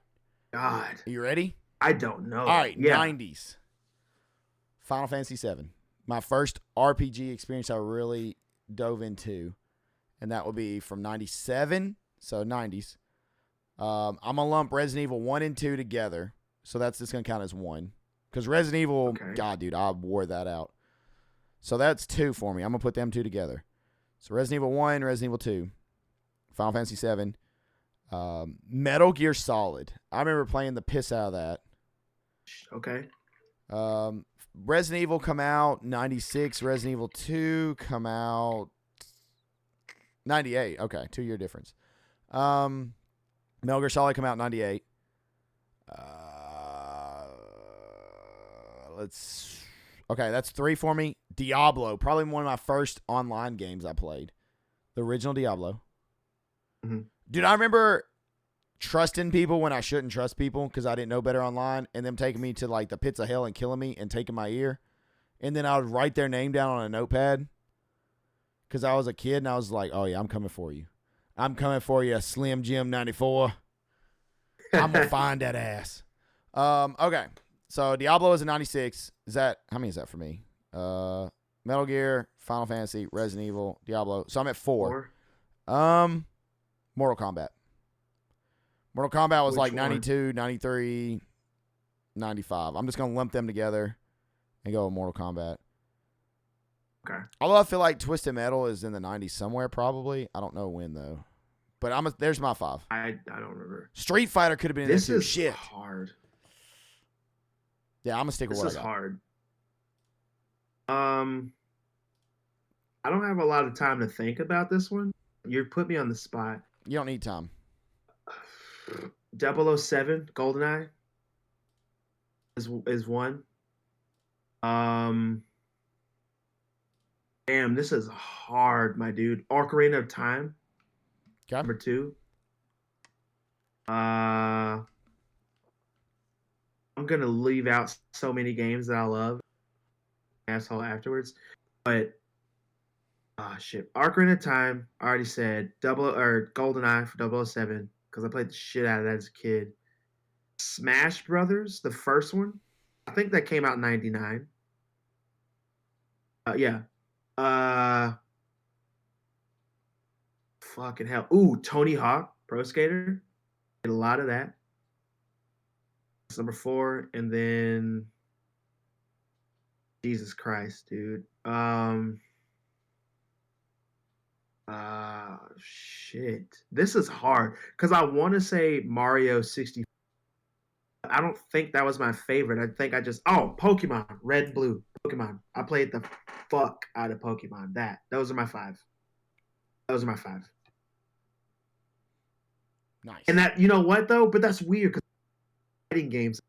God. Are you ready? I don't know. All right. Yeah. 90s. Final Fantasy VII. My first RPG experience I really dove into. And that will be from 97. So 90s. I'm going to lump Resident Evil 1 and 2 together. So that's just going to count as 1. Because Resident Evil, God, dude, I wore that out. So that's 2 for me. I'm going to put them 2 together. So Resident Evil 1, Resident Evil 2, Final Fantasy 7, Metal Gear Solid. I remember playing the piss out of that. Okay. Resident Evil come out 96. Resident Evil 2 come out 98. Okay, 2-year difference. Metal Gear Solid come out 98. That's 3 for me. Diablo, probably one of my first online games I played. The original Diablo. Mm-hmm. Dude, I remember trusting people when I shouldn't trust people because I didn't know better online, and them taking me to like the pits of hell and killing me and taking my ear. And then I would write their name down on a notepad because I was a kid and I was like, oh yeah, I'm coming for you. I'm coming for you, Slim Jim 94. I'm going to find that ass. Okay. So Diablo is a 96. How many is that for me? Metal Gear, Final Fantasy, Resident Evil, Diablo. So I'm at 4. Mortal Kombat. Mortal Kombat was like 92, 93, 95. I'm just going to lump them together and go with Mortal Kombat. Okay. Although I feel like Twisted Metal is in the 90s somewhere probably. I don't know when though. But there's my 5. I don't remember. Street Fighter could have been in there too. This is Shit. hard. Yeah, I'm going to stick with what I got. This is hard. I don't have a lot of time to think about this one. You put me on the spot. You don't need time. 007 GoldenEye is one. Damn, this is hard, my dude. Ocarina of Time. Okay. Number 2. I'm gonna leave out so many games that I love. Asshole afterwards, but shit. Ocarina of Time. I already said GoldenEye for 007 because I played the shit out of that as a kid. Smash Brothers, the first one. I think that came out in 99. Yeah. Fucking hell. Ooh, Tony Hawk, Pro Skater. Did a lot of that. That's number 4. And then Jesus Christ, dude. Shit. This is hard. Because I want to say Mario 64. I don't think that was my favorite. I think Pokemon, Red and Blue, Pokemon. I played the fuck out of Pokemon. Those are my 5. Nice. And that, you know what though? But that's weird because fighting games,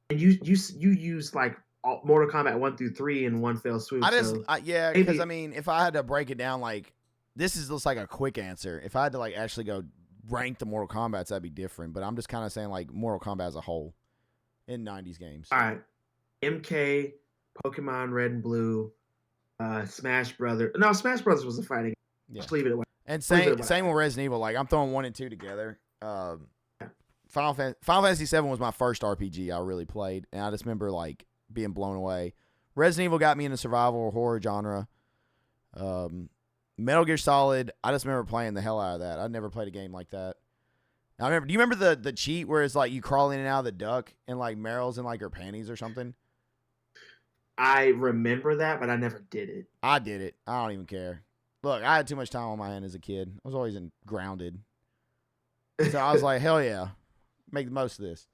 and you use like Mortal Kombat 1 through 3 in one fell swoop. Because I mean, if I had to break it down, like this is just like a quick answer. If I had to like actually go rank the Mortal Kombats, that'd be different. But I'm just kind of saying like Mortal Kombat as a whole in 90s games. All right, MK, Pokemon Red and Blue, Smash Brothers. No, Smash Brothers was a fighting game. Yeah. Just leave it away. And Leave it same away. with Resident Evil. Like I'm throwing 1 and 2 together. Yeah. Final Fantasy 7 was my first RPG I really played, and I just remember like being blown away. Resident Evil got me in the survival or horror genre. Metal Gear Solid, I just remember playing the hell out of that. I'd never played a game like that. I remember. Do you remember the cheat where it's like you crawl in and out of the duck and like Meryl's in like her panties or something? I remember that, but I never did it. I did it. I don't even care. Look, I had too much time on my hand as a kid. I was always grounded. So I was like, hell yeah, make the most of this.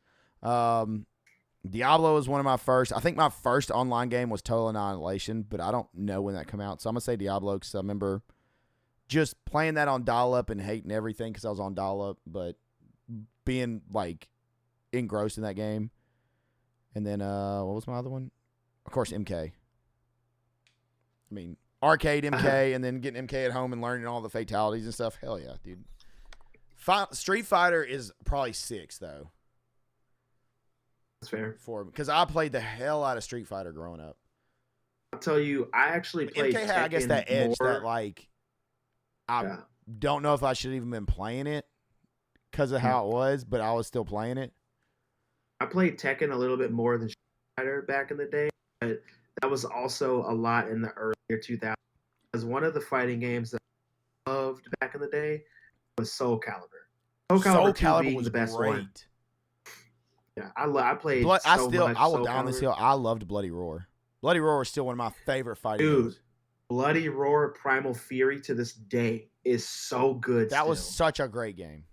Diablo was one of my first. I think my first online game was Total Annihilation, but I don't know when that came out. So I'm going to say Diablo because I remember just playing that on dial-up and hating everything because I was on dial-up, but being like engrossed in that game. And then what was my other one? Of course, MK. I mean, arcade MK and then getting MK at home and learning all the fatalities and stuff. Hell yeah, dude. Street Fighter is probably 6, though. That's fair. Because I played the hell out of Street Fighter growing up. I'll tell you, I actually played MK had, I guess, that edge that, like, I don't know if I should have even been playing it because of how it was, but I was still playing it. I played Tekken a little bit more than Street Fighter back in the day, but that was also a lot in the earlier 2000s. Because one of the fighting games that I loved back in the day was Soul Calibur. Soul Calibur was the best great. One. Yeah, I played. I will down this hill. I loved Bloody Roar. Bloody Roar was still one of my favorite fighting games. Bloody Roar Primal Fury to this day is so good. That was such a great game.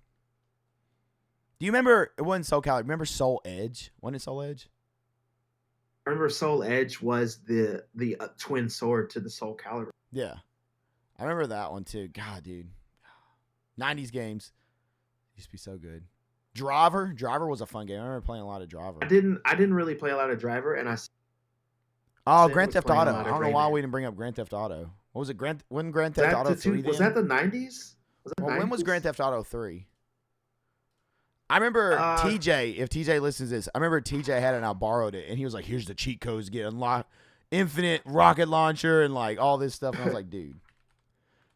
Do you remember? It wasn't Soul Calibur. Remember Soul Edge? Wasn't it Soul Edge? I remember Soul Edge was the twin sword to the Soul Calibur. Yeah, I remember that one too. God, dude, 90s games used to be so good. Driver was a fun game. I remember playing a lot of Driver. I didn't really play a lot of Driver, and Grand Theft Auto. I don't know why we didn't bring up Grand Theft Auto. What was it? Wasn't Grand Theft Auto 3 Was that the 90s? When was Grand Theft Auto 3? I remember TJ, if TJ listens to this, I remember TJ had it and I borrowed it, and he was like, here's the cheat codes to get unlocked, infinite rocket launcher, and like all this stuff. And I was like, dude,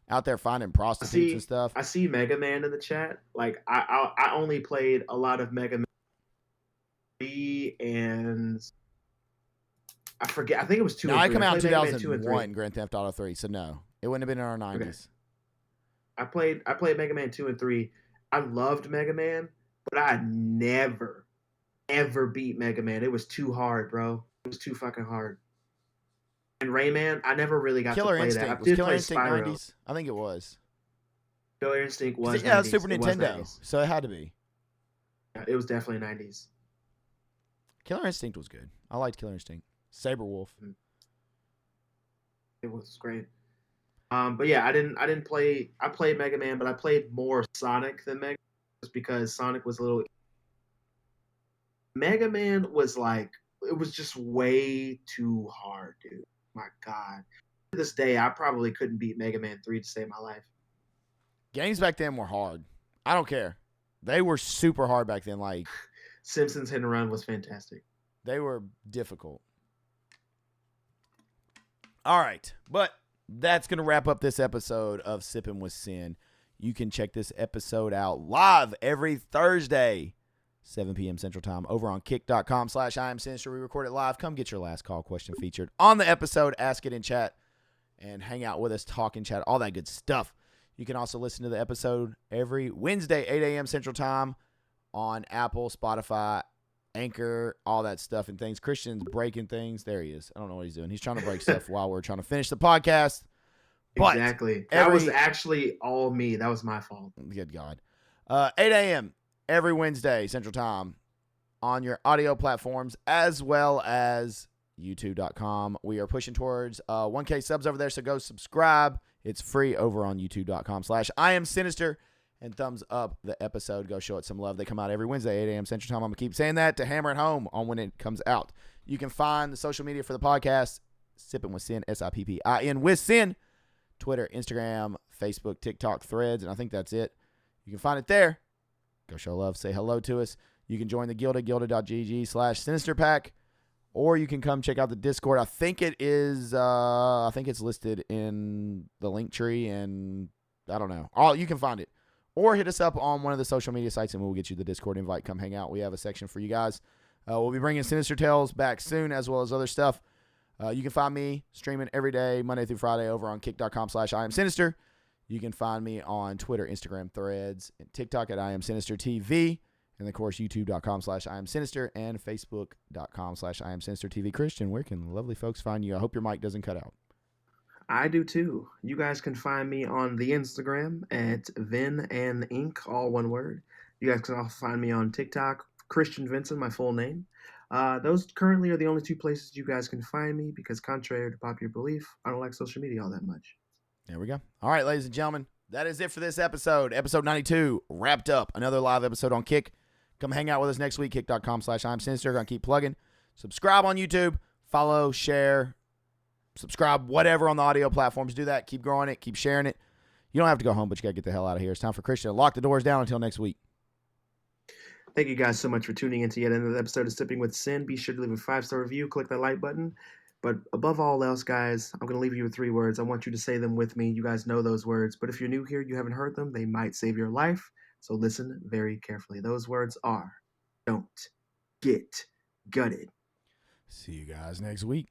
out there finding prostitutes and stuff. I see Mega Man in the chat. Like, I only played a lot of Mega Man 3 and I forget. I think it was 2 No, and 3. I come out in 2001, Grand Theft Auto 3, so no. It wouldn't have been in our 90s. Okay. I played Mega Man 2 and 3. I loved Mega Man, but I never, ever beat Mega Man. It was too hard, bro. It was too fucking hard. And Rayman, I never really got Killer to play Instinct. that. I Was did Killer play Instinct Spyro. 90s? I think it was. Killer Instinct was 90s. Yeah, Super It was Nintendo, 90s. so it had to be. Yeah, it was definitely 90s. Killer Instinct was good. I liked Killer Instinct. Saberwolf. It was great. But yeah, I didn't play. I played Mega Man, but I played more Sonic than Mega Man just because Sonic was a little. Mega Man was like, it was just way too hard, dude. My God. To this day, I probably couldn't beat Mega Man 3 to save my life. Games back then were hard. I don't care. They were super hard back then. Like Simpsons Hit and Run was fantastic. They were difficult. All right, but that's going to wrap up this episode of Sippin' With Sin. You can check this episode out live every Thursday, 7 p.m. Central Time, over on kick.com/IamSinister. We record it live. Come get your last call question featured on the episode. Ask it in chat and hang out with us, talk in chat, all that good stuff. You can also listen to the episode every Wednesday, 8 a.m. Central Time on Apple, Spotify, Anchor, all that stuff and things. Christian's breaking things. There he is. I don't know what he's doing. He's trying to break stuff while we're trying to finish the podcast. But exactly. That was actually all me. That was my fault. Good God. 8 a.m. every Wednesday, Central Time, on your audio platforms, as well as YouTube.com. We are pushing towards 1K subs over there, so go subscribe. It's free over on YouTube.com/IamSinister. And thumbs up the episode. Go show it some love. They come out every Wednesday, 8 a.m. Central Time. I'm going to keep saying that to hammer it home on when it comes out. You can find the social media for the podcast, Sippin' With Sin, Sippin with Sin, Twitter, Instagram, Facebook, TikTok, Threads, and I think that's it. You can find it there. Go show love. Say hello to us. You can join the Gilda, gilda.gg/Sinister Pack. or you can come check out the Discord. I think it is. I think it's listed in the link tree, and I don't know. You can find it, or hit us up on one of the social media sites, and we'll get you the Discord invite. Come hang out. We have a section for you guys. We'll be bringing Sinister Tales back soon, as well as other stuff. You can find me streaming every day, Monday through Friday, over on kick.com/IamSinister. You can find me on Twitter, Instagram, Threads, and TikTok at IamSinister TV. And of course, youtube.com/IamSinister and Facebook.com/IamSinister TV. Christian, where can lovely folks find you? I hope your mic doesn't cut out. I do too. You guys can find me on the Instagram at Vin and Inc, all one word. You guys can also find me on TikTok, Christian Vincent, my full name. Those currently are the only two places you guys can find me because, contrary to popular belief, I don't like social media all that much. There we go. All right, ladies and gentlemen, that is it for this episode. Episode 92 wrapped up. Another live episode on Kick. Come hang out with us next week, kick.com/IamSinister. Gonna keep plugging. Subscribe on YouTube. Follow, share, subscribe, whatever on the audio platforms. Do that. Keep growing it. Keep sharing it. You don't have to go home, but you got to get the hell out of here. It's time for Christian to lock the doors down until next week. Thank you guys so much for tuning in to yet another episode of Sipping With Sin. Be sure to leave a 5-star review. Click that like button. But above all else, guys, I'm going to leave you with 3 words. I want you to say them with me. You guys know those words. But if you're new here, you haven't heard them, they might save your life. So listen very carefully. Those words are, don't get gutted. See you guys next week.